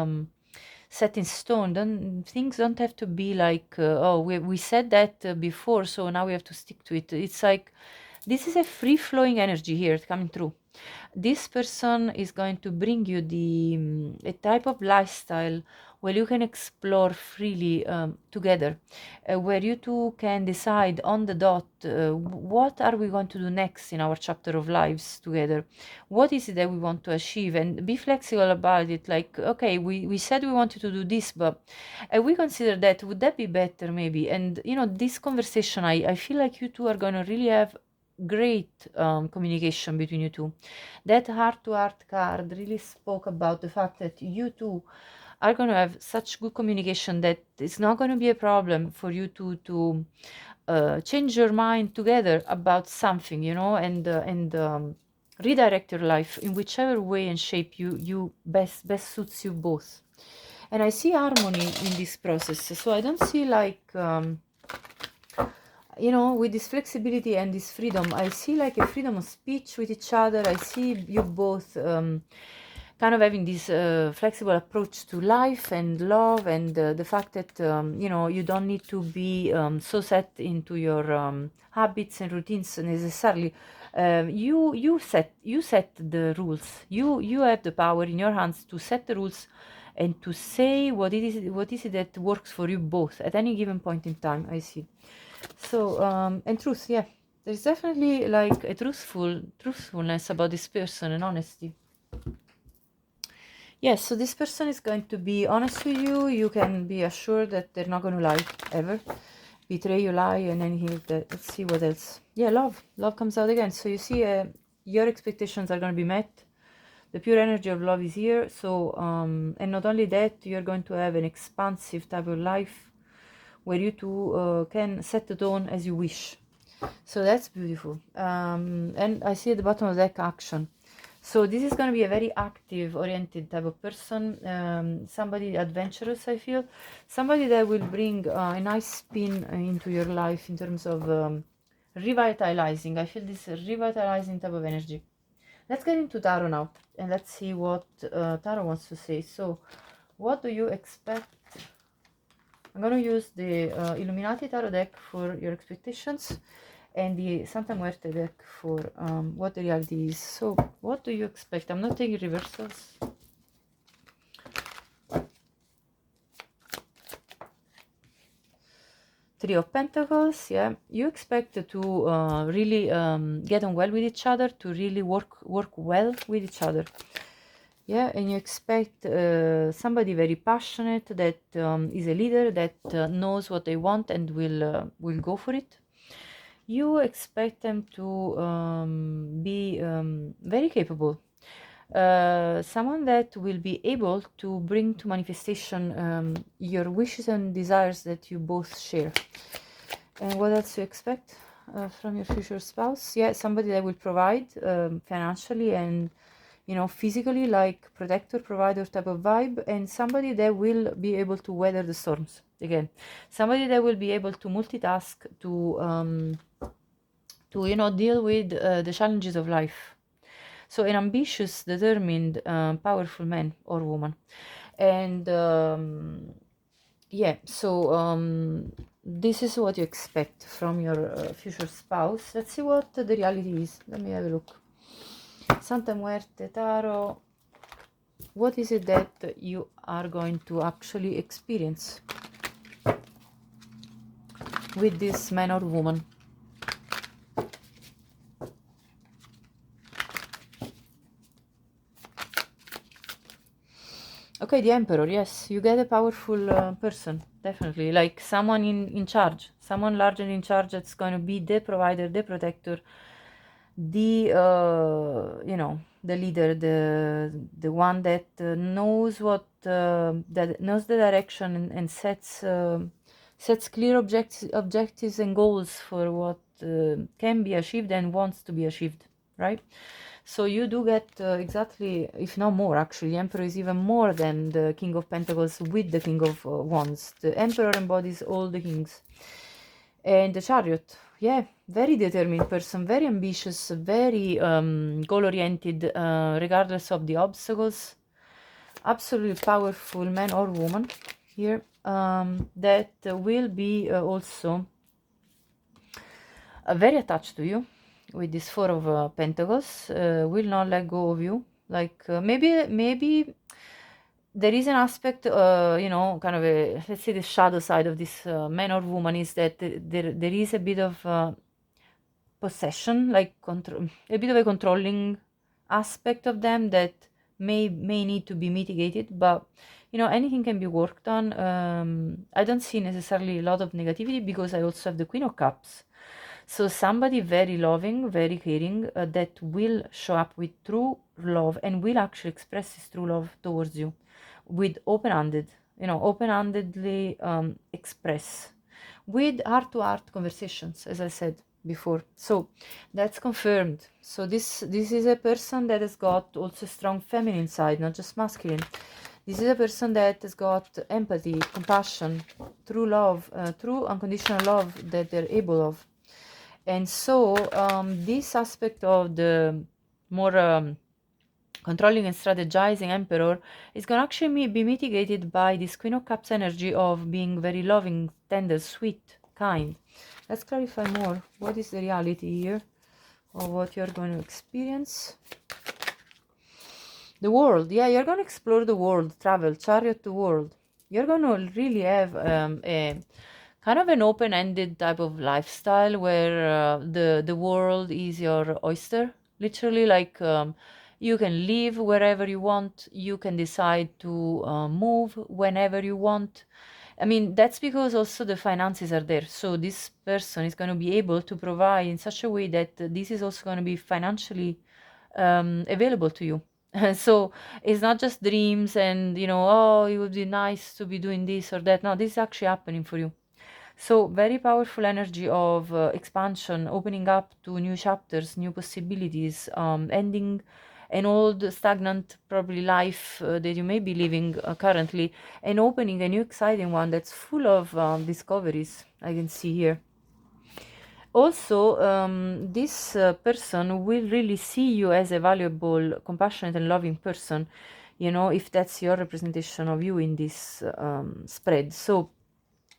set in stone. Things don't have to be like oh, we said that before, so now we have to stick to it. It's like this is a free flowing energy here coming through. This person is going to bring you a type of lifestyle where you can explore freely together, where you two can decide on the dot what are we going to do next in our chapter of lives together, what is it that we want to achieve, and be flexible about it. Like, okay, we said we wanted to do this, but we consider that, would that be better maybe? And you know, this conversation, I feel like you two are going to really have great communication between you two. That heart-to-heart card really spoke about the fact that you two are going to have such good communication that it's not going to be a problem for you two to change your mind together about something, you know, and redirect your life in whichever way and shape you best suits you both. And I see harmony in this process, so I don't see like you know, with this flexibility and this freedom, I see like a freedom of speech with each other. I see you both kind of having this flexible approach to life and love, and the fact that you know, you don't need to be so set into your habits and routines necessarily. You set the rules. You have the power in your hands to set the rules and to say what is it that works for you both at any given point in time. I see. So and truth, yeah, there's definitely like a truthfulness about this person and honesty. Yes, so this person is going to be honest with you. You can be assured that they're not going to lie ever, betray you, lie, and anything like that. Let's see what else. Yeah, love comes out again. So you see, your expectations are going to be met. The pure energy of love is here. So and not only that, you're going to have an expansive type of life where you two can set the tone as you wish. So that's beautiful. And I see at the bottom of the deck action. So this is going to be a very active oriented type of person, somebody adventurous, I feel, somebody that will bring a nice spin into your life in terms of revitalizing. I feel this revitalizing type of energy. Let's get into tarot now and let's see what tarot wants to say. So what do you expect? I'm going to use the Illuminati tarot deck for your expectations and the Santa Muerte deck for what the reality is. So what do you expect? I'm not taking reversals. Three of Pentacles, yeah. You expect to really get on well with each other, to really work well with each other. Yeah, and you expect somebody very passionate that is a leader, that knows what they want and will go for it. You expect them to be very capable, someone that will be able to bring to manifestation your wishes and desires that you both share. And what else you expect from your future spouse? Yeah, somebody that will provide financially and physically, like protector, provider type of vibe, and somebody that will be able to weather the storms. Again, somebody that will be able to multitask, to deal with the challenges of life. So an ambitious, determined, powerful man or woman. And yeah, so this is what you expect from your future spouse. Let's see what the reality is. Let me have a look. Santa Muerte Tarot. What is it that you are going to actually experience with this man or woman? Okay, the Emperor, yes. You get a powerful person, definitely. Like someone in charge. Someone larger in charge that's going to be the provider, the protector, the, the leader, the one that knows that knows the direction and sets clear objectives and goals for what can be achieved and wants to be achieved, right? So you do get exactly, if not more, actually. The Emperor is even more than the King of Pentacles with the King of Wands. The Emperor embodies all the kings. And the Chariot, yeah, very determined person, very ambitious, very goal-oriented, regardless of the obstacles. Absolutely powerful man or woman here, that will be also very attached to you with this Four of Pentacles, will not let go of you. Like maybe there is an aspect, kind of a, let's say the shadow side of this man or woman is that there is a bit of possession, like a bit of a controlling aspect of them that may need to be mitigated, but anything can be worked on. I don't see necessarily a lot of negativity because I also have the Queen of Cups. So somebody very loving, very caring, that will show up with true love and will actually express his true love towards you with open-handedly express with heart-to-heart conversations, as I said before. So that's confirmed. So this is a person that has got also strong feminine side, not just masculine. This is a person that has got empathy, compassion, true love, true unconditional love that they're able of. And so this aspect of the more controlling and strategizing Emperor is going to actually be mitigated by this Queen of Cups energy of being very loving, tender, sweet, kind. Let's clarify more. What is the reality here of what you're going to experience? The world. Yeah, you're going to explore the world, travel, chariot the world. You're going to really have a kind of an open-ended type of lifestyle where the world is your oyster, literally. Like you can live wherever you want, you can decide to move whenever you want. I mean, that's because also the finances are there, so this person is going to be able to provide in such a way that this is also going to be financially available to you. So it's not just dreams and oh, it would be nice to be doing this or that. No, this is actually happening for you. So very powerful energy of expansion, opening up to new chapters, new possibilities, ending an old stagnant probably life that you may be living currently, and opening a new exciting one that's full of discoveries. I can see here. Also, this person will really see you as a valuable, compassionate, and loving person, you know, if that's your representation of you in this spread. So,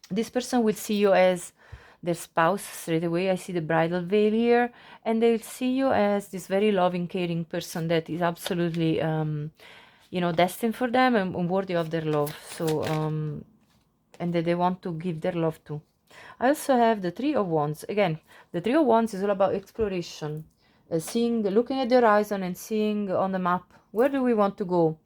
this person will see you as their spouse straight away. I see the bridal veil here, and they will see you as this very loving, caring person that is absolutely, you know, destined for them and worthy of their love. So, and that they want to give their love to. I also have the Three of Wands. Again, the Three of Wands is all about exploration, seeing, looking at the horizon and seeing on the map, where do we want to go?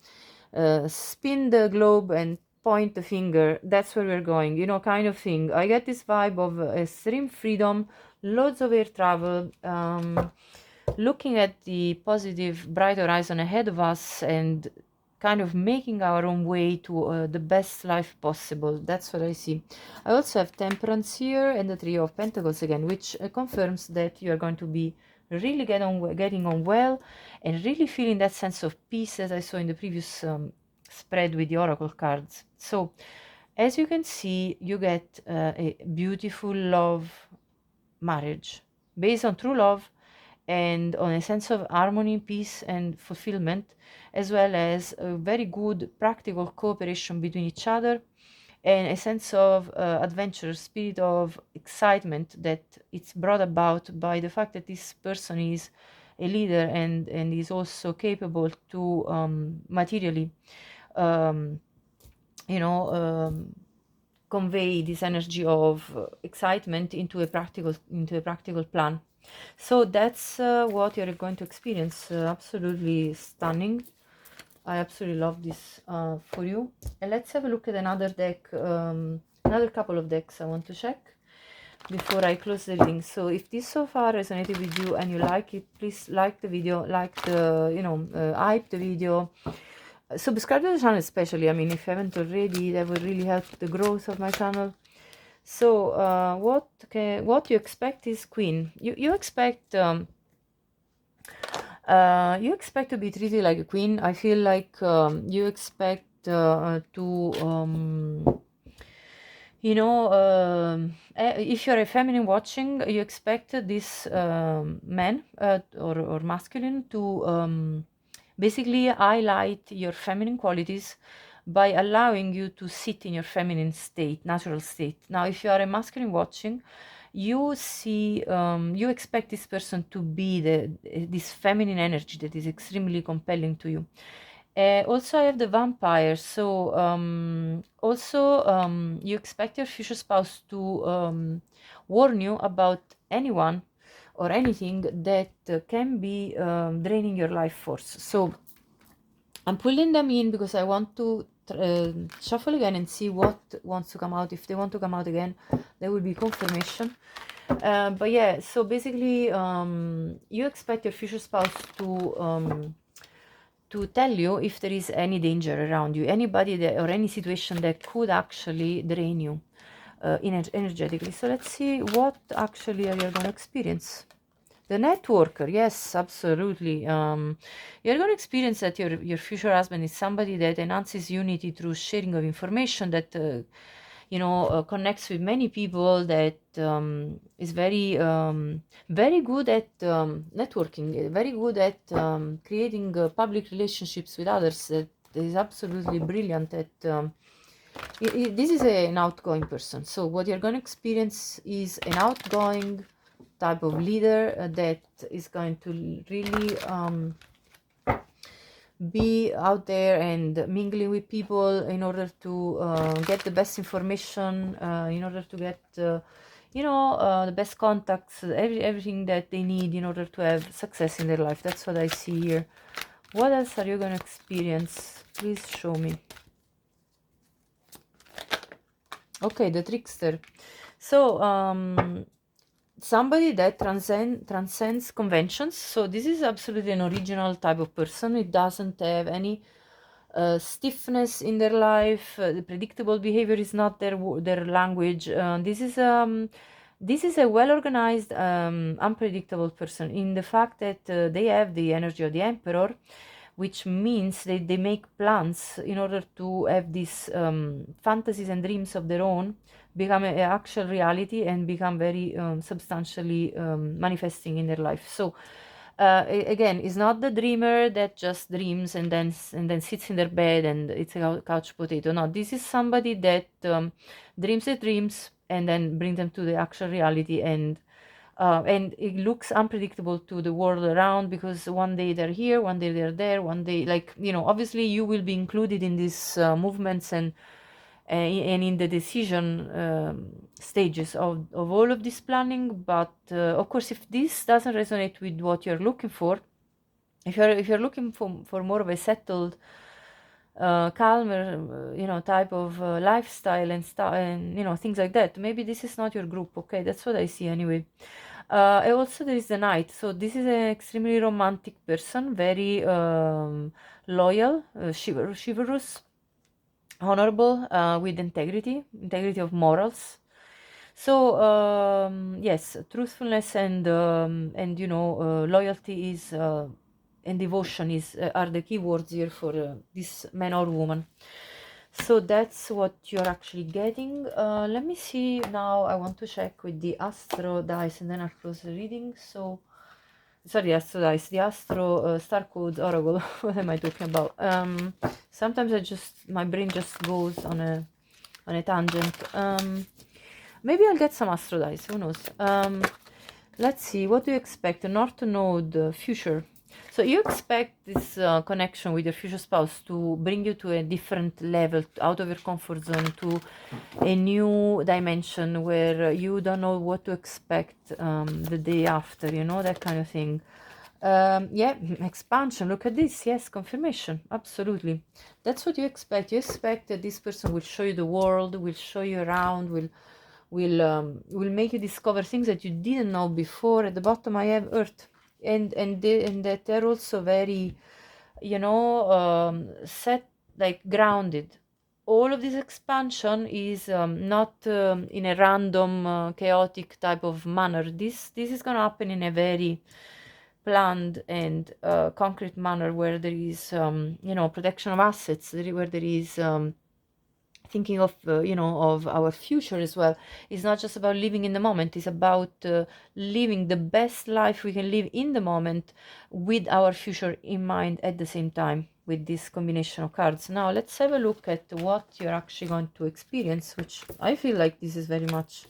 Spin the globe and point the finger, that's where we're going, you know, kind of thing. I get this vibe of extreme freedom, loads of air travel, looking at the positive, bright horizon ahead of us and kind of making our own way to the best life possible. That's what I see. I also have Temperance here and the Three of Pentacles again, which confirms that you are going to be really getting on well and really feeling that sense of peace as I saw in the previous spread with the oracle cards. So as you can see, you get a beautiful love marriage based on true love and on a sense of harmony, peace, and fulfillment, as well as a very good practical cooperation between each other and a sense of adventure, spirit of excitement that it's brought about by the fact that this person is a leader and is also capable to materially, you know, convey this energy of excitement into a practical plan. So that's what you're going to experience. Absolutely stunning. I absolutely love this for you. And let's have a look at another deck, another couple of decks I want to check before I close the reading. So if this so far resonated with you and you like it, please like the video, like the, you know, hype the video. Subscribe to the channel especially. I mean, if you haven't already, that would really help the growth of my channel. So what you expect is Queen. You expect you expect to be treated like a queen. I feel like you expect to you know, if you're a feminine watching, you expect this man or masculine to basically highlight your feminine qualities by allowing you to sit in your feminine state, natural state. Now, if you are a masculine watching, you see, you expect this person to be this feminine energy that is extremely compelling to you. Also, I have the vampire. So, also, you expect your future spouse to warn you about anyone or anything that can be draining your life force. So, I'm pulling them in because I want to shuffle again and see what wants to come out. If they want to come out again, there will be confirmation. But yeah, so basically, you expect your future spouse to tell you if there is any danger around you, anybody that, or any situation that could actually drain you energetically. So let's see what actually are you going to experience. The networker, yes, absolutely. You're going to experience that your future husband is somebody that enhances unity through sharing of information, that you know, connects with many people, that is very very good at networking, very good at creating public relationships with others. That is absolutely brilliant at this is an outgoing person. So what you're going to experience is an outgoing type of leader that is going to really be out there and mingling with people in order to get the best information, in order to get you know, the best contacts, everything that they need in order to have success in their life. That's what I see here. What else are you going to experience? Please show me. Okay, the trickster. So somebody that transcends conventions. So this is absolutely an original type of person. It doesn't have any stiffness in their life. The predictable behavior is not their language. This is a well-organized, unpredictable person in the fact that they have the energy of the emperor, which means that they make plans in order to have these fantasies and dreams of their own become an actual reality and become very substantially manifesting in their life. So again, it's not the dreamer that just dreams and then sits in their bed and it's a couch potato. No, this is somebody that dreams their dreams and then bring them to the actual reality, and it looks unpredictable to the world around, because one day they're here, one day they're there, one day, like, obviously you will be included in these movements and in the decision stages of all of this planning. But of course, if this doesn't resonate with what you're looking for, if you're looking for more of a settled, calmer, type of lifestyle and things like that, maybe this is not your group. Okay, that's what I see anyway. And also there is the Knight. So this is an extremely romantic person, very loyal, chivalrous, honorable, with integrity of morals. So yes, truthfulness and loyalty is and devotion is are the key words here for this man or woman. So that's what you're actually getting. Let me see now. I want to check with the Astro dice and then I'll close the reading. So sorry, Astro dice, the Astro star codes oracle. What am I talking about? Sometimes my brain just goes on a tangent. Maybe I'll get some Astro dice, who knows. Let's see, what do you expect? North Node, future. So you expect this connection with your future spouse to bring you to a different level, out of your comfort zone, to a new dimension where you don't know what to expect the day after, that kind of thing. Yeah, expansion, look at this. Yes, confirmation, absolutely. That's what you expect. You expect that this person will show you the world, will show you around, will make you discover things that you didn't know before. At the bottom I have Earth, and that they're also very, set, like grounded. All of this expansion is not in a random, chaotic type of manner. This is going to happen in a very planned and concrete manner, where there is protection of assets, where there is thinking of of our future as well. It's not just about living in the moment, it's about living the best life we can live in the moment with our future in mind at the same time, with this combination of cards. Now let's have a look at what you're actually going to experience, which I feel like this is very much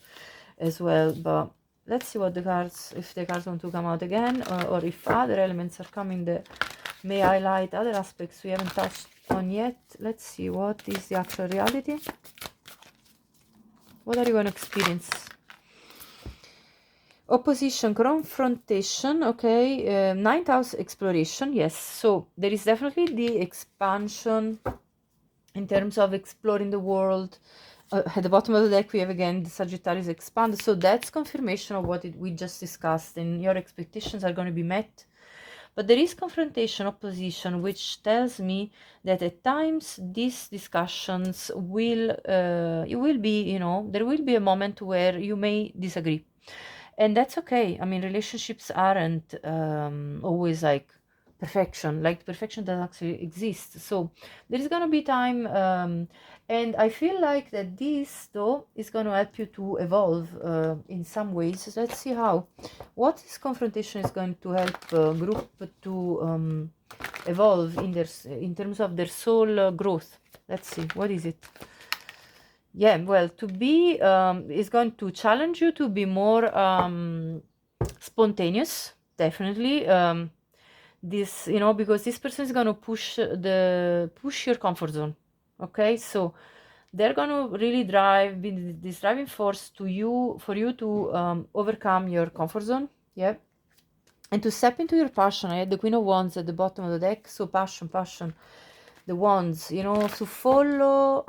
as well. But let's see what the cards, if the cards want to come out again, or if other elements are coming that may highlight other aspects we haven't touched on yet. Let's see, what is the actual reality? What are you going to experience? Opposition, confrontation, okay. Ninth house, exploration, yes. So there is definitely the expansion in terms of exploring the world. At the bottom of the deck we have again the Sagittarius expanded, so that's confirmation of what we just discussed, and your expectations are going to be met. But there is confrontation, opposition, which tells me that at times these discussions will be, there will be a moment where you may disagree. And that's okay. I mean, relationships aren't always like perfection. Like perfection doesn't actually exist. So there is going to be time, and I feel like that this, though, is going to help you to evolve in some ways. So let's see how. What this confrontation is going to help group to evolve in terms of their soul growth. Let's see, what is it? Yeah, well, to be is going to challenge you to be more spontaneous, definitely. This, because this person is going to push your comfort zone. Okay, so they're going to really be this driving force for you to overcome your comfort zone. Yeah, and to step into your passion. I had the Queen of Wands at the bottom of the deck. So passion, the wands, to follow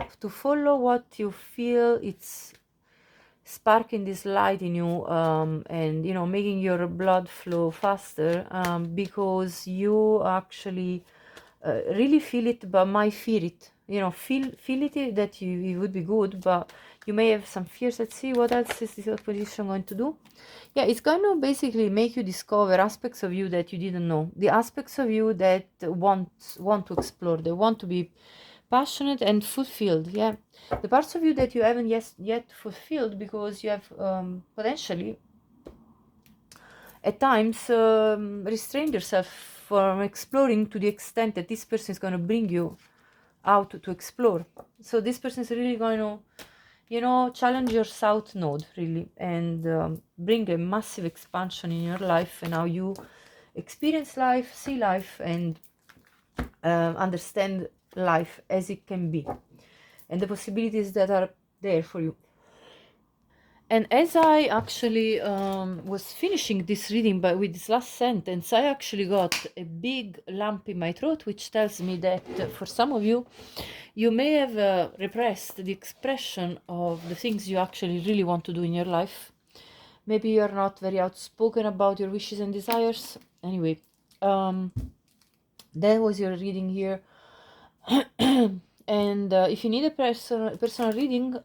what you feel it's sparking this light in you, and making your blood flow faster, because you actually really feel it, but might fear it. You know, feel it that it would be good, but you may have some fears. Let's see what else is this opposition going to do. Yeah, it's going to basically make you discover aspects of you that you didn't know. The aspects of you that want to explore. They want to be passionate and fulfilled. Yeah, the parts of you that you haven't yet fulfilled because you have potentially at times restrained yourself from exploring to the extent that this person is going to bring you out to explore. So this person is really going to, you know, challenge your south node really, and bring a massive expansion in your life and how you experience life, see life, and understand life as it can be, and the possibilities that are there for you. And as I actually was finishing this reading but with this last sentence, I actually got a big lump in my throat, which tells me that for some of you, you may have repressed the expression of the things you actually really want to do in your life. Maybe you're not very outspoken about your wishes and desires. Anyway, that was your reading here. And if you need a personal reading,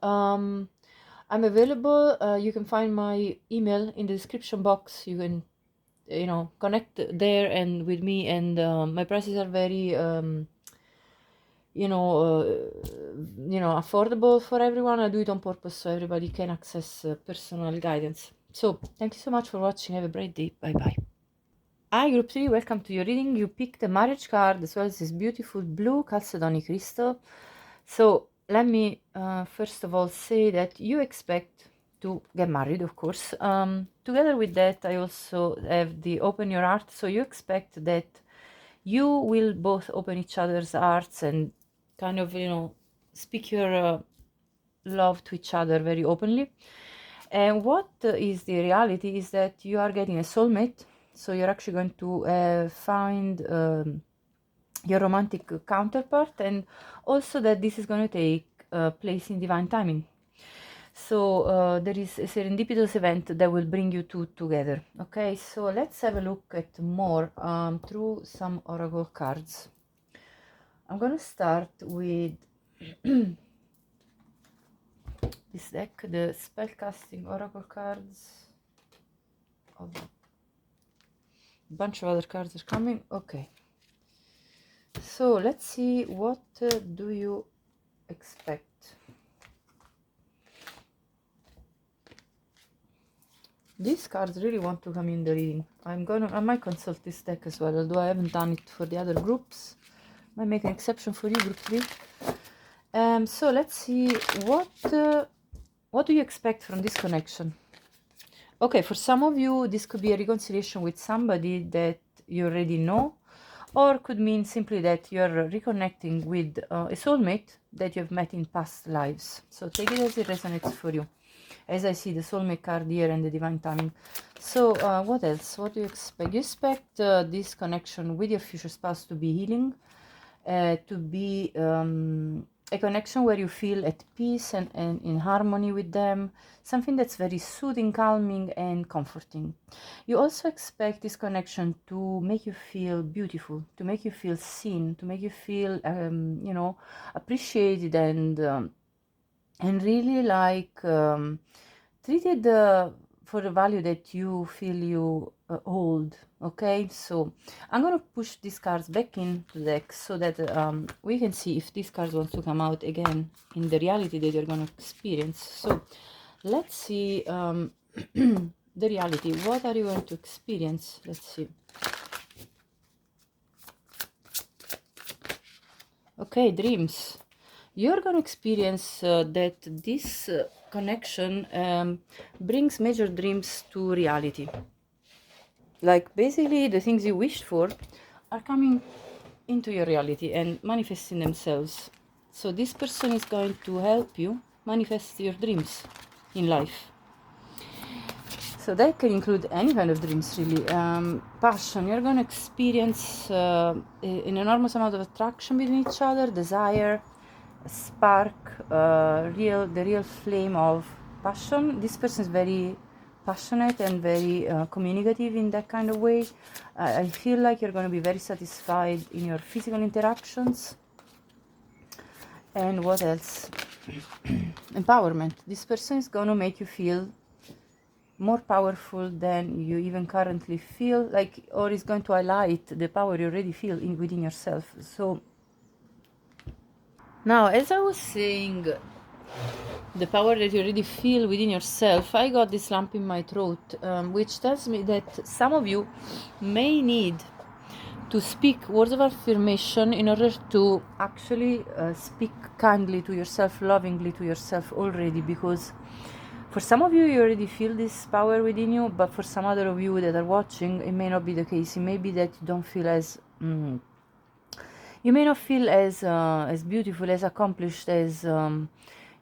I'm available. You can find my email in the description box. You can, you know, connect there and with me. And my prices are very, you know, affordable for everyone. I do it on purpose so everybody can access personal guidance. So thank you so much for watching. Have a great day. Bye bye. Hi, Group 3, welcome to your reading. You picked a marriage card as well as this beautiful blue chalcedonic crystal. So let me first of all say that you expect to get married, of course. Together with that, I also have the open your heart. So you expect that you will both open each other's hearts and kind of, you know, speak your love to each other very openly. And what is the reality is that you are getting a soulmate. So you're actually going to find your romantic counterpart, and also that this is going to take place in divine timing. So there is a serendipitous event that will bring you two together. Okay, so let's have a look at more through some oracle cards. I'm going to start with this deck, the spellcasting oracle cards. A bunch of other cards are coming. Okay, so let's see, what do you expect? These cards really want to come in the reading. I might consult this deck as well, although I haven't done it for the other groups. Might make an exception for you, Group 3. So let's see, what do you expect from this connection? Okay, for some of you, this could be a reconciliation with somebody that you already know, or could mean simply that you're reconnecting with a soulmate that you've met in past lives. So take it as it resonates for you, as I see the soulmate card here and the divine timing. So what else? What do you expect? You expect this connection with your future spouse to be healing, to be a connection where you feel at peace and in harmony with them, something that's very soothing, calming, and comforting. You also expect this connection to make you feel beautiful, to make you feel seen, to make you feel, you know, appreciated and really like treated for the value that you feel you hold. Okay, so I'm gonna push these cards back into the deck so that we can see if these cards want to come out again in the reality that you're gonna experience. So let's see the reality. What are you going to experience? Let's see. Okay, dreams. You're going to experience that this connection brings major dreams to reality. Like basically the things you wished for are coming into your reality and manifesting themselves. So this person is going to help you manifest your dreams in life. So that can include any kind of dreams, really. Passion, you're going to experience an enormous amount of attraction between each other, desire, spark, the real flame of passion. This person is very passionate and very communicative in that kind of way. I feel like you're going to be very satisfied in your physical interactions. And what else? Empowerment. This person is going to make you feel more powerful than you even currently feel, like, or is going to highlight the power you already feel within yourself. So now, as I was saying, the power that you already feel within yourself, I got this lump in my throat, which tells me that some of you may need to speak words of affirmation in order to actually speak kindly to yourself, lovingly to yourself already, because for some of you, you already feel this power within you, but for some other of you that are watching, it may not be the case. It may be that you don't feel as you may not feel as beautiful, as accomplished, as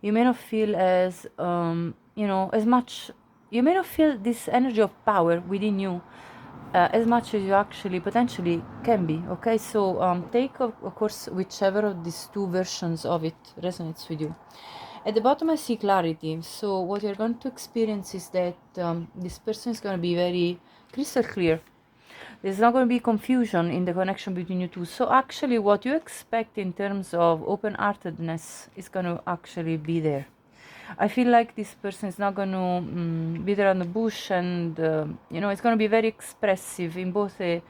you may not feel as you know, as much. You may not feel this energy of power within you as much as you actually potentially can be. Okay, so take of course whichever of these two versions of it resonates with you. At the bottom I see clarity, so what you're going to experience is that this person is going to be very crystal clear. There's not going to be confusion in the connection between you two. So actually what you expect in terms of open-heartedness is going to actually be there. I feel like this person is not going to beat around the bush, and you know, it's going to be very expressive in both you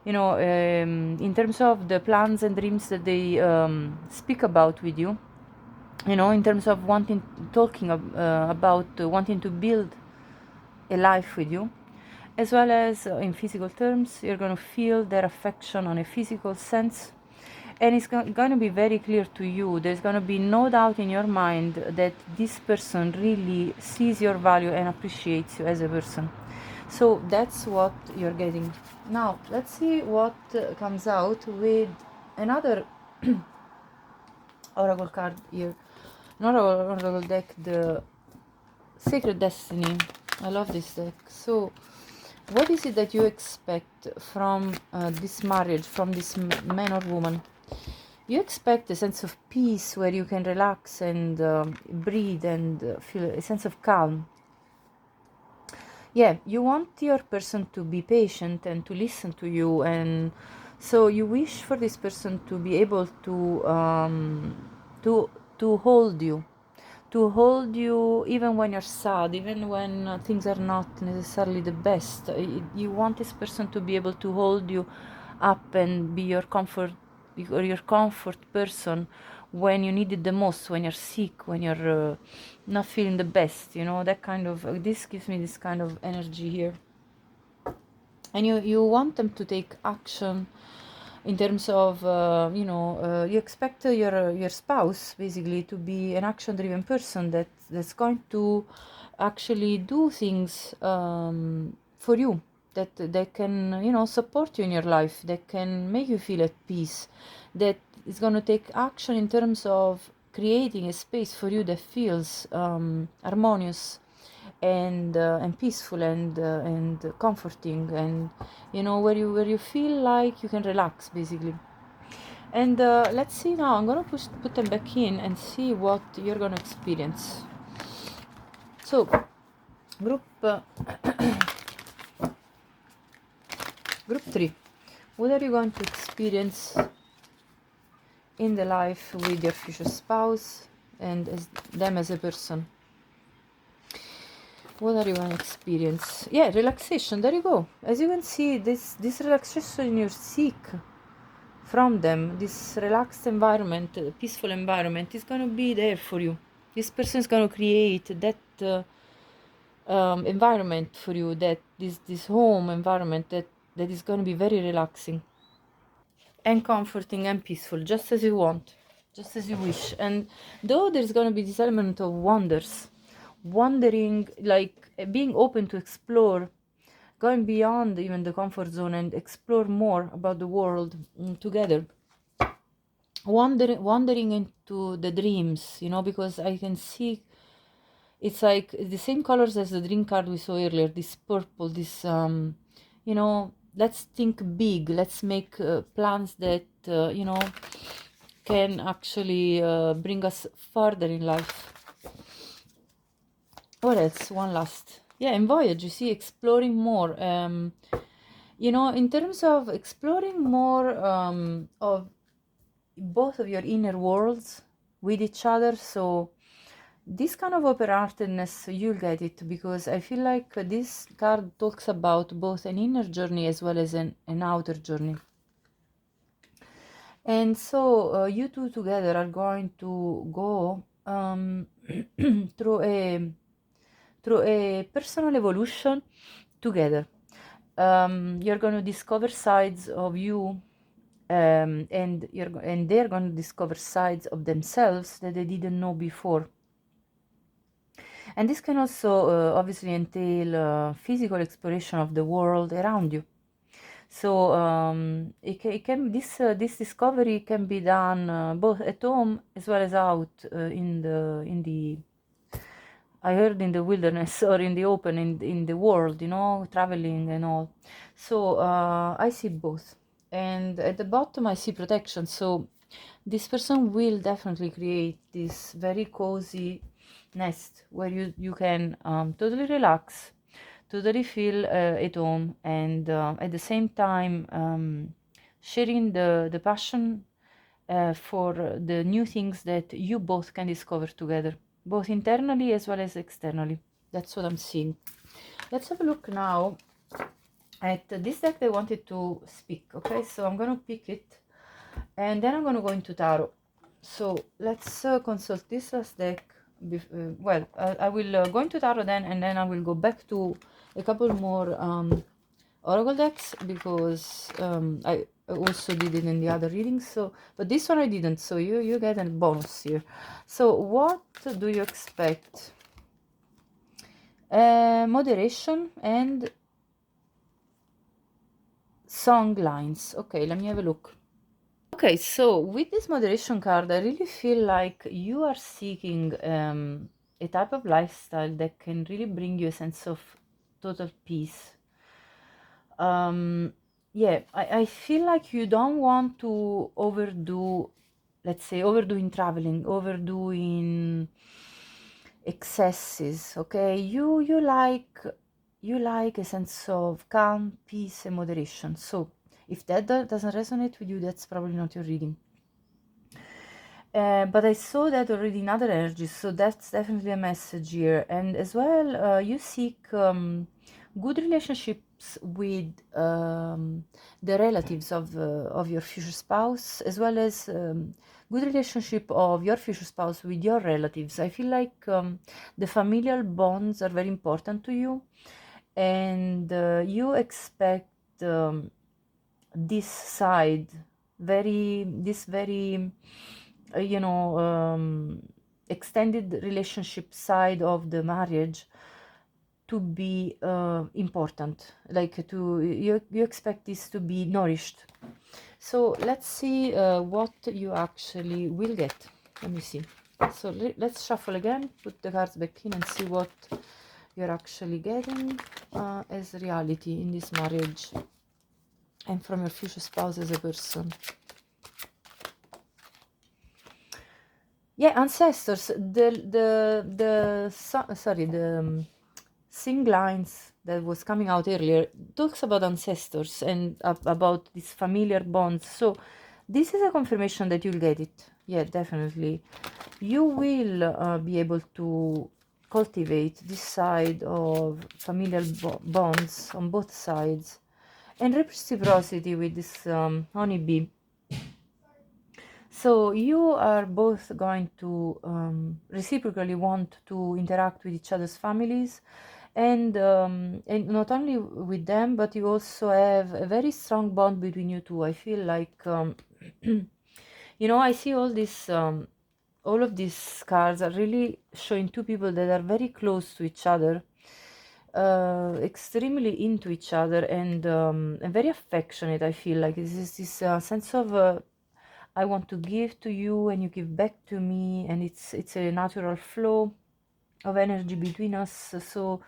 know, in terms of the plans and dreams that they speak about with you. You know, in terms of talking about wanting to build a life with you, as well as in physical terms. You're going to feel their affection on a physical sense, and it's going to be very clear to you. There's going to be no doubt in your mind that this person really sees your value and appreciates you as a person. So that's what you're getting. Now let's see what comes out with another oracle card here. Another oracle deck, the Sacred Destiny. I love this deck. So what is it that you expect from this marriage, from this man or woman? You expect a sense of peace where you can relax and breathe and feel a sense of calm. Yeah, you want your person to be patient and to listen to you, and so you wish for this person to be able to hold you even when you're sad, even when things are not necessarily the best. You want this person to be able to hold you up and be your comfort, or your comfort person when you need it the most, when you're sick, when you're not feeling the best, you know, that kind of this gives me this kind of energy here. And you want them to take action in terms of you know, you expect your spouse basically to be an action driven person that's going to actually do things for you, that can, you know, support you in your life, that can make you feel at peace, that is going to take action in terms of creating a space for you that feels harmonious and peaceful and comforting, and you know, where you feel like you can relax basically. And let's see now. I'm gonna put them back in and see what you're gonna experience. So group group 3, what are you going to experience in the life with your future spouse and as them as a person? What are you going to experience? Yeah, relaxation. There you go. As you can see, this relaxation you seek from them, this relaxed environment, peaceful environment, is going to be there for you. This person is going to create that environment for you, that this home environment that is going to be very relaxing and comforting and peaceful, just as you want, just as you wish. And though there's going to be this element of wondering, like being open to explore, going beyond even the comfort zone and explore more about the world together, wandering into the dreams, you know, because I can see it's like the same colors as the dream card we saw earlier, this purple, this you know, let's think big, let's make plans that you know, can actually bring us further in life. What else? One last Yeah, and voyage, you see, exploring more. You know, in terms of exploring more of both of your inner worlds with each other. So this kind of open-heartedness, you'll get it, because I feel like this card talks about both an inner journey as well as an outer journey. And so you two together are going to go through a personal evolution together. You're going to discover sides of you, and they're going to discover sides of themselves that they didn't know before. And this can also obviously entail physical exploration of the world around you. So this discovery can be done both at home as well as out in the I heard in the wilderness or in the open in the world, you know, traveling and all. So I see both, and at the bottom I see protection. So this person will definitely create this very cozy nest where you can totally relax, totally feel at home, and at the same time sharing the passion for the new things that you both can discover together, both internally as well as externally. That's what I'm seeing. Let's have a look now at this deck I wanted to speak. Okay, so I'm going to pick it, and then I'm going to go into tarot. So let's consult this last deck. I will go into tarot then, and then I will go back to a couple more oracle decks, because I also did it in the other readings. So, but this one I didn't. So you get a bonus here. So what do you expect? Moderation and song lines. Okay, let me have a look. Okay, so with this moderation card, I really feel like you are seeking a type of lifestyle that can really bring you a sense of total peace. Yeah, I feel like you don't want to overdo, let's say, overdoing traveling, overdoing excesses, okay? You like a sense of calm, peace, and moderation. So if that doesn't resonate with you, that's probably not your reading. But I saw that already in other energies, so that's definitely a message here. And as well, you seek good relationships with the relatives of your future spouse, as well as good relationship of your future spouse with your relatives. I feel like the familial bonds are very important to you, and you expect this side, this very extended relationship side of the marriage to be important, like you expect this to be nourished. So let's see what you actually will get. Let me see. So let's shuffle again, put the cards back in, and see what you're actually getting as reality in this marriage and from your future spouse as a person. Yeah, ancestors. The sing lines that was coming out earlier talks about ancestors and about these familiar bonds. So this is a confirmation that you'll get it. Yeah, definitely. You will be able to cultivate this side of familial bonds on both sides, and reciprocity with this honeybee. So you are both going to reciprocally want to interact with each other's families, and not only with them, but you also have a very strong bond between you two. I feel like I see all of these cards are really showing two people that are very close to each other, extremely into each other, and very affectionate. I feel like this is this sense of I want to give to you and you give back to me, and it's a natural flow of energy between us. So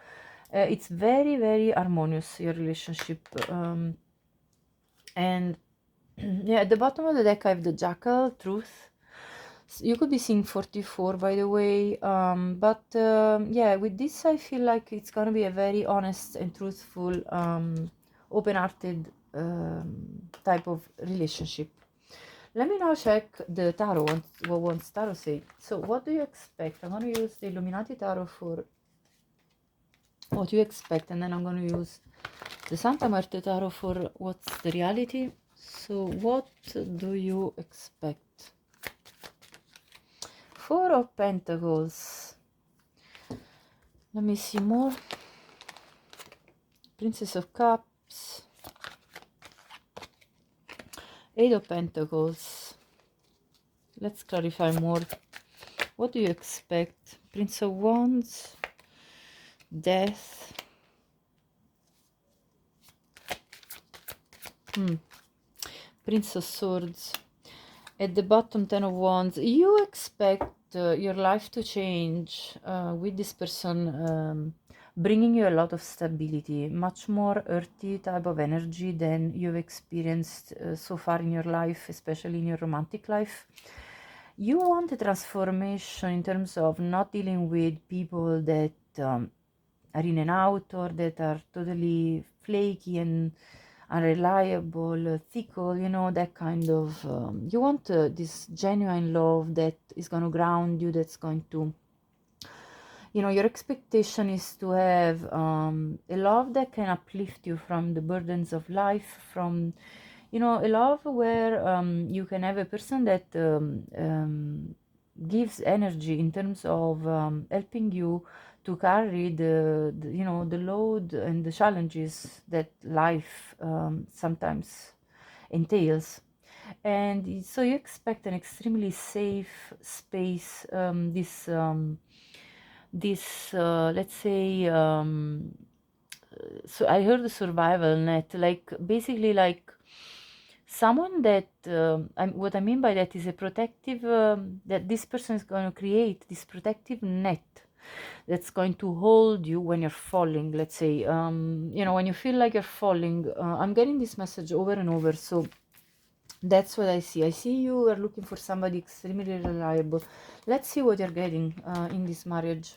it's very, very harmonious, your relationship. And yeah, at the bottom of the deck I have the Jackal, Truth. You could be seeing 44, by the way, but yeah, with this I feel like it's gonna be a very honest and truthful, open-hearted type of relationship. Let me now check the tarot, what wants tarot say. So what do you expect? I'm gonna use the Illuminati tarot for what you expect, and then I'm gonna use the Santa Muerte tarot for what's the reality. So what do you expect? Four of Pentacles. Let me see more. Princess of Cups. Eight of Pentacles. Let's clarify more. What do you expect? Prince of Wands. Death. Prince of Swords. At the bottom, Ten of Wands. You expect your life to change with this person bringing you a lot of stability, much more earthy type of energy than you've experienced so far in your life, especially in your romantic life. You want a transformation in terms of not dealing with people that are in and out, or that are totally flaky and unreliable, fickle, you know, that kind of, you want this genuine love that is going to ground you, that's going to, you know, your expectation is to have a love that can uplift you from the burdens of life, from, you know, a love where you can have a person that gives energy in terms of helping you to carry the you know, the load and the challenges that life sometimes entails. And so you expect an extremely safe space, this let's say, so I heard the survival net, like basically like someone that what I mean by that is a protective, that this person is going to create this protective net that's going to hold you when you're falling, let's say, you know, when you feel like you're falling. I'm getting this message over and over, so that's what I see. I see you are looking for somebody extremely reliable. Let's see what you're getting in this marriage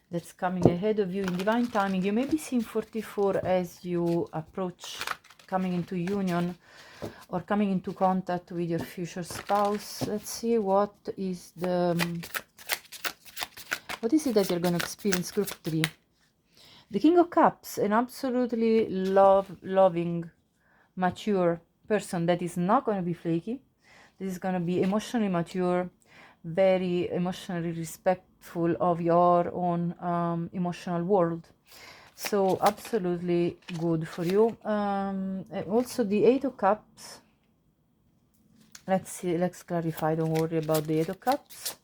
that's coming ahead of you in divine timing. You may be seeing 44 as you approach coming into union or coming into contact with your future spouse. Let's see what is the what is it that you're going to experience. Group 3, the King of Cups, an absolutely loving, mature person that is not going to be flaky. This is going to be emotionally mature, very emotionally respectful of your own emotional world. So absolutely good for you. And also the Eight of Cups. Let's see, let's clarify. Don't worry about the Eight of Cups.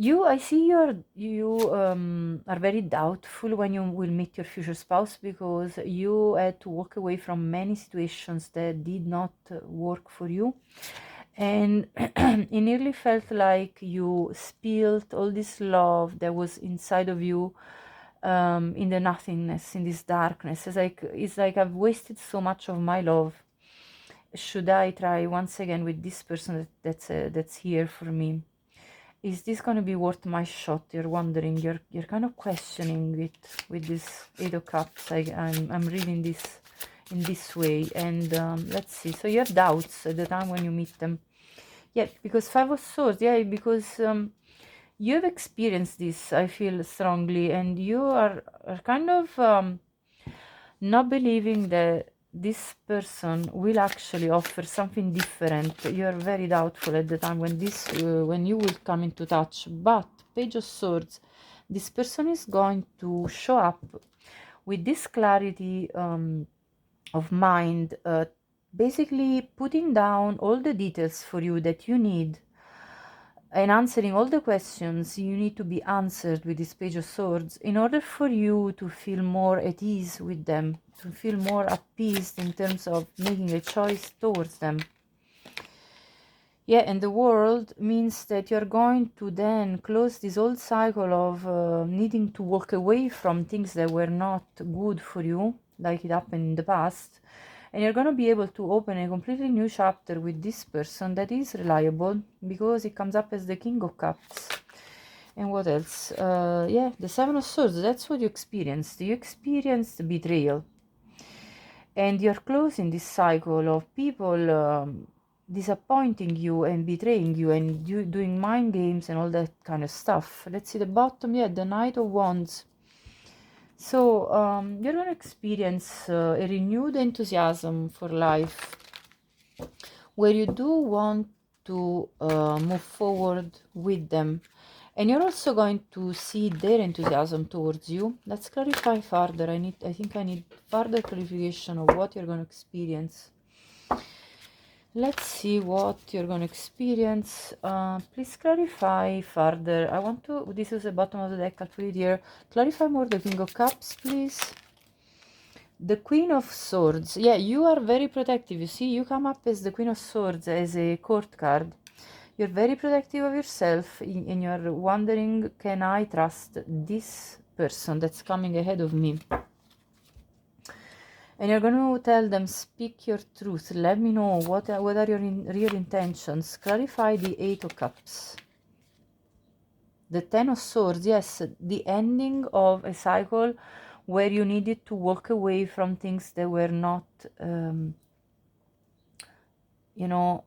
I see you are very doubtful when you will meet your future spouse, because you had to walk away from many situations that did not work for you. And it nearly felt like you spilled all this love that was inside of you in the nothingness, in this darkness. It's like I've wasted so much of my love. Should I try once again with this person that's here for me? Is this going to be worth my shot? You're wondering. You're kind of questioning it with this Eight of Cups. I'm reading this in this way, and let's see. So you have doubts at the time when you meet them. Yeah, because Five of Swords. Yeah, because you have experienced this, I feel strongly, and you are kind of not believing that this person will actually offer something different. You are very doubtful at the time when you will come into touch. But Page of Swords, this person is going to show up with this clarity of mind, basically putting down all the details for you that you need, and answering all the questions you need to be answered with this Page of Swords in order for you to feel more at ease with them, to feel more appeased in terms of making a choice towards them. Yeah, and the world means that you're going to then close this old cycle of needing to walk away from things that were not good for you, like it happened in the past, And you're going to be able to open a completely new chapter with this person that is reliable, because it comes up as the King of Cups. And what else? Yeah, the Seven of Swords. That's what you experienced. You experienced betrayal. And you're closing this cycle of people disappointing you and betraying you and you doing mind games and all that kind of stuff. Let's see the bottom. Yeah, the Knight of Wands. So you're going to experience a renewed enthusiasm for life, where you do want to move forward with them. And you're also going to see their enthusiasm towards you. Let's clarify further. I think I need further clarification of what you're going to experience. Let's see what you're going to experience. Please clarify further. I want to, this is the bottom of the deck, I'll put it here. Clarify more the King of Cups, please. The Queen of Swords. Yeah, you are very protective. You see, you come up as the Queen of Swords, as a court card. You're very protective of yourself, and you're wondering, can I trust this person that's coming ahead of me? And you're going to tell them, speak your truth. Let me know what are your real intentions. Clarify the Eight of Cups. The Ten of Swords. Yes, the ending of a cycle where you needed to walk away from things that were not, you know,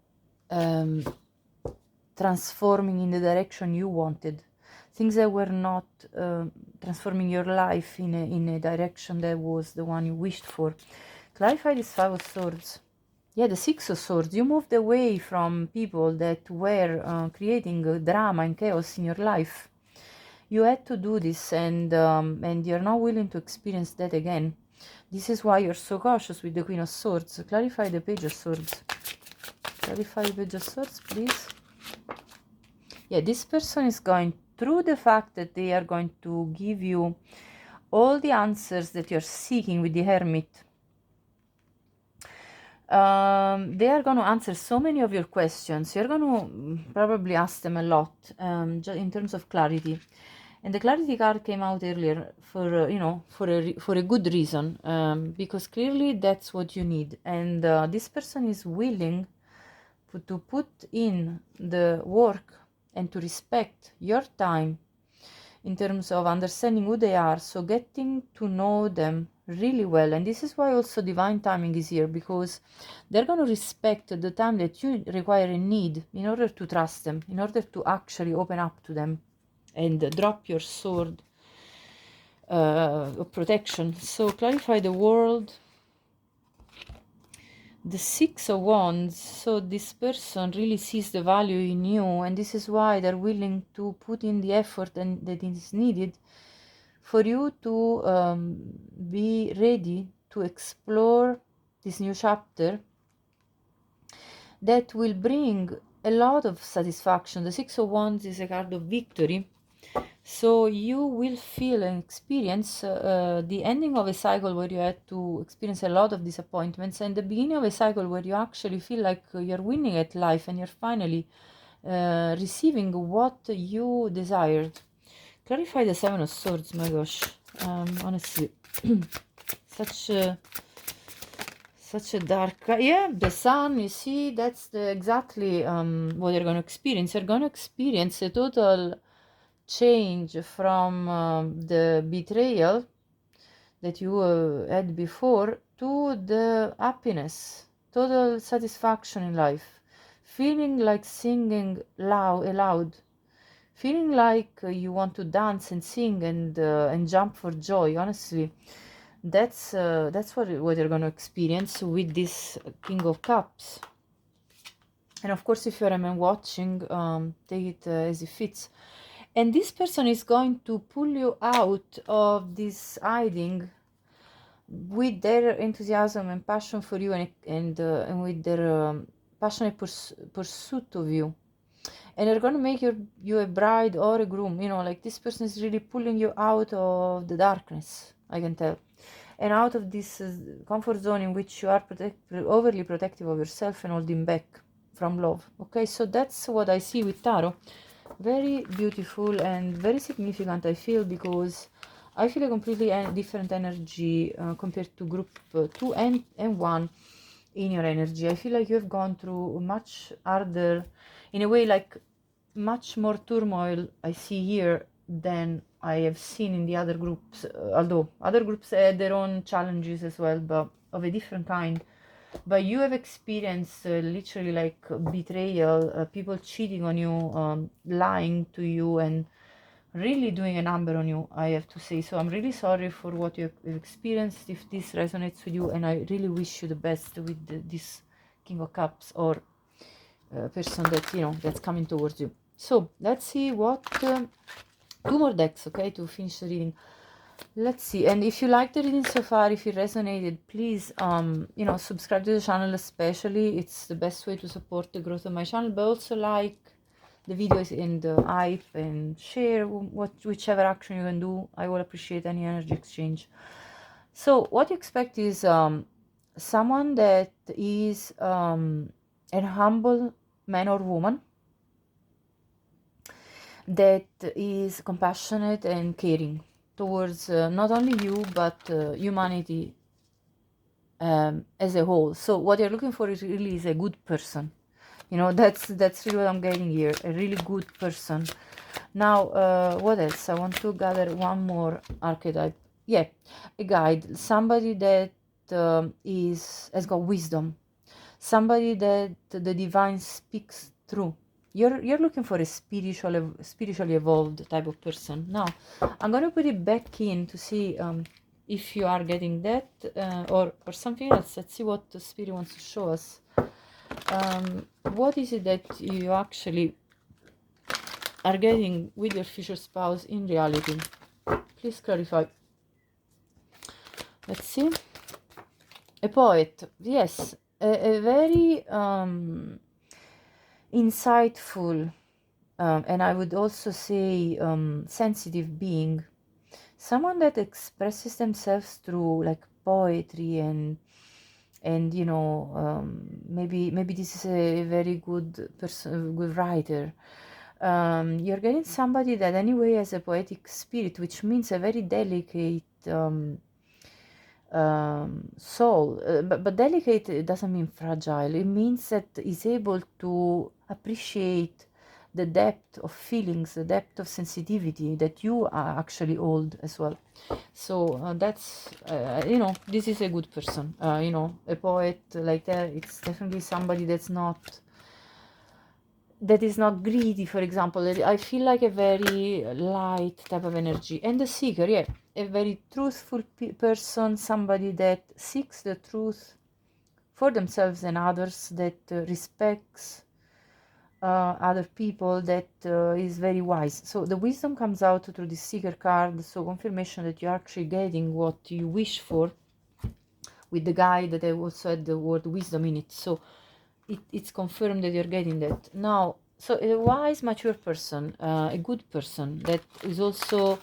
transforming in the direction you wanted. Things that were not transforming your life in a direction that was the one you wished for. Clarify this Five of Swords. Yeah, the Six of Swords. You moved away from people that were creating drama and chaos in your life. You had to do this, and you're not willing to experience that again. This is why you're so cautious with the Queen of Swords. Clarify the Page of Swords. Clarify the Page of Swords, please. Yeah, this person is going through the fact that they are going to give you all the answers that you're seeking with the Hermit. They are going to answer so many of your questions. You're going to probably ask them a lot, just in terms of clarity. And the clarity card came out earlier for you know, for a good reason, because clearly that's what you need. And this person is willing to put in the work and to respect your time in terms of understanding who they are, so getting to know them really well. And this is why also divine timing is here, because they're going to respect the time that you require and need in order to trust them, in order to actually open up to them and drop your sword of protection. So clarify the world. The Six of Wands. So this person really sees the value in you, and this is why they're willing to put in the effort and that is needed for you to be ready to explore this new chapter that will bring a lot of satisfaction. The Six of Wands is a card of victory. So you will feel and experience the ending of a cycle where you had to experience a lot of disappointments, and the beginning of a cycle where you actually feel like you're winning at life and you're finally receiving what you desired. Clarify the Seven of Swords. My gosh, honestly, such a dark, yeah, the Sun. You see, that's exactly what you're going to experience. You're going to experience a total change from the betrayal that you had before to the happiness, total satisfaction in life, feeling like singing aloud, feeling like you want to dance and sing and jump for joy. Honestly, that's what you're going to experience with this King of Cups. And of course, if you're a man watching, take it as it fits. And this person is going to pull you out of this hiding with their enthusiasm and passion for you, and with their passionate pursuit of you. And they're going to make you a bride or a groom. You know, like this person is really pulling you out of the darkness, I can tell. And out of this comfort zone in which you are overly protective of yourself and holding back from love. Okay, so that's what I see with tarot. Very beautiful and very significant, I feel, because I feel a completely different energy compared to group 2 and 1 in your energy. I feel like you have gone through much harder, in a way, like much more turmoil I see here than I have seen in the other groups, although other groups had their own challenges as well, but of a different kind. But you have experienced literally like betrayal, people cheating on you, lying to you, and really doing a number on you, I have to say. So I'm really sorry for what you have experienced, if this resonates with you, and I really wish you the best with this King of Cups or person that, you know, that's coming towards you. So let's see what two more decks, okay, to finish the reading. Let's see. And if you liked the reading so far, if it resonated, please you know, subscribe to the channel, especially. It's the best way to support the growth of my channel. But also like the videos and the hype, and share whichever action you can do. I will appreciate any energy exchange. So what you expect is someone that is a humble man or woman that is compassionate and caring towards not only you but humanity as a whole. So what you're looking for is really is a good person. You know, that's really what I'm getting here, a really good person. Now what else? I want to gather one more archetype. Yeah, a guide, somebody that has got wisdom, somebody that the divine speaks through. You're looking for a spiritually evolved type of person. Now I'm going to put it back in to see if you are getting that or something else. Let's see what the spirit wants to show us. What is it that you actually are getting with your future spouse in reality? Please clarify. Let's see. A poet, yes, a very insightful and I would also say sensitive being, someone that expresses themselves through like poetry and you know, maybe this is a very good person, good writer. You're getting somebody that anyway has a poetic spirit, which means a very delicate soul, but delicate doesn't mean fragile. It means that is able to appreciate the depth of feelings, the depth of sensitivity that you are actually hold as well. So that's you know, this is a good person. You know, a poet like that, it's definitely somebody that is not greedy, for example. I feel like a very light type of energy. And the seeker, yeah, a very truthful person, somebody that seeks the truth for themselves and others, that respects other people, that is very wise. So the wisdom comes out through the seeker card, so confirmation that you're actually getting what you wish for, with the guide that I also had the word wisdom in it. So it's confirmed that you're getting that. Now, so a wise, mature person, a good person that is also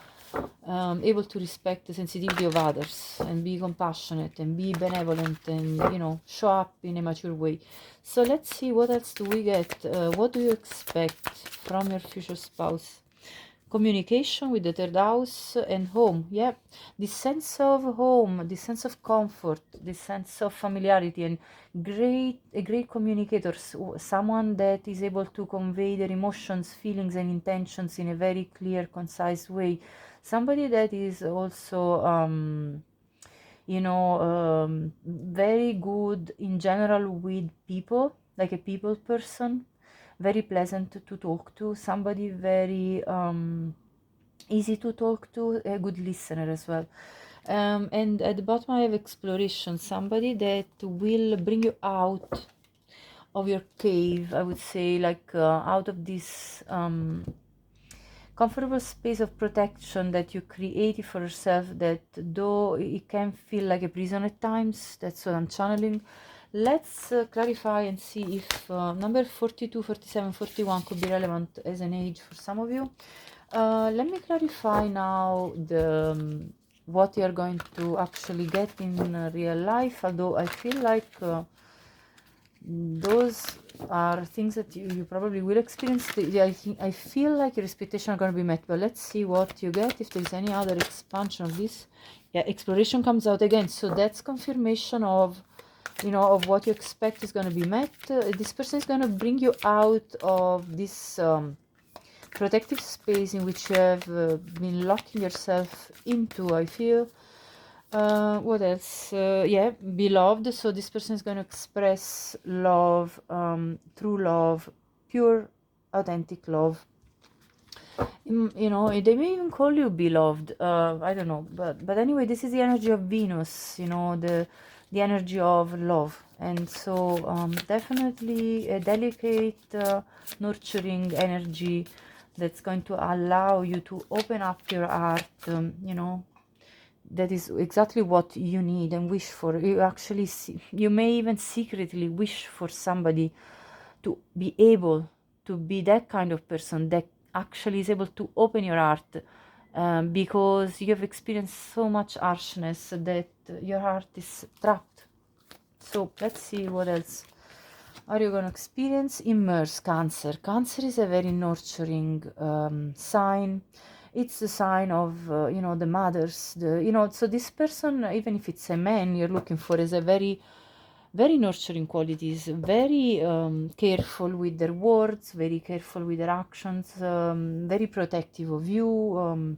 able to respect the sensitivity of others and be compassionate and be benevolent and, you know, show up in a mature way. So let's see, what else do we get? What do you expect from your future spouse? Communication with the third house and home. Yeah, this sense of home, this sense of comfort, this sense of familiarity, and a great communicator, someone that is able to convey their emotions, feelings and intentions in a very clear, concise way. Somebody that is also you know, very good in general with people, like a people person, very pleasant to talk to, somebody very easy to talk to, a good listener as well. And at the bottom I have exploration, somebody that will bring you out of your cave, I would say, like out of this comfortable space of protection that you created for yourself, that though it can feel like a prison at times. That's what I'm channeling. Let's clarify and see if number 42, 47, 41 could be relevant as an age for some of you. Let me clarify now the what you're going to actually get in real life, although I feel like those are things that you probably will experience. I feel like your expectations are going to be met, but let's see what you get, if there's any other expansion of this. Yeah, exploration comes out again, so that's confirmation of, you know, of what you expect is going to be met. This person is going to bring you out of this protective space in which you have been locking yourself into, I feel. What else? Yeah, beloved. So this person is going to express love, true love, pure, authentic love. You know, they may even call you beloved. I don't know, but anyway, this is the energy of Venus. You know, the energy of love, and so definitely a delicate, nurturing energy that's going to allow you to open up your heart. You know, that is exactly what you need and wish for. You actually you may even secretly wish for somebody to be able to be that kind of person that actually is able to open your heart, because you have experienced so much harshness that your heart is trapped. So let's see what else are you going to experience. Immerse. Cancer. Cancer is a very nurturing sign. It's the sign of you know, the mothers, you know, so this person, even if it's a man you're looking for, is a very, very nurturing qualities, very careful with their words, very careful with their actions, very protective of you,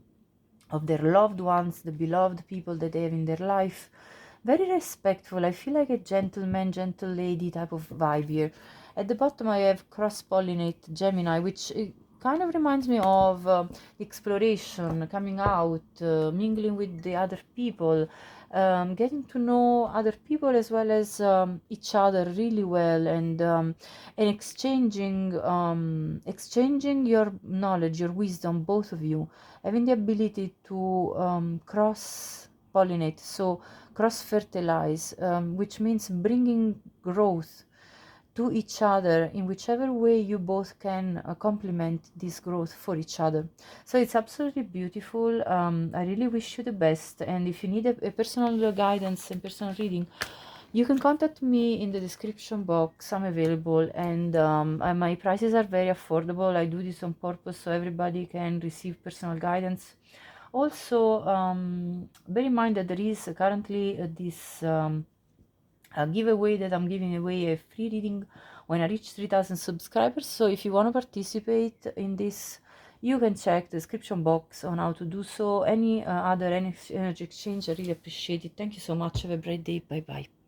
of their loved ones, the beloved people that they have in their life. Very respectful. I feel like a gentleman, gentle lady type of vibe here. At the bottom I have cross-pollinate Gemini, which kind of reminds me of exploration, coming out, mingling with the other people, getting to know other people as well as each other really well, and exchanging your knowledge, your wisdom, both of you, having the ability to cross pollinate, so cross fertilize, which means bringing growth to each other in whichever way you both can complement this growth for each other. So it's absolutely beautiful. I really wish you the best, and if you need a personal guidance and personal reading, you can contact me in the description box. I'm available, and my prices are very affordable. I do this on purpose so everybody can receive personal guidance. Also, bear in mind that there is currently this a giveaway that I'm giving away, a free reading when I reach 3,000 subscribers. So if you want to participate in this, you can check the description box on how to do so. Any other energy exchange, I really appreciate it. Thank you so much. Have a great day. Bye bye.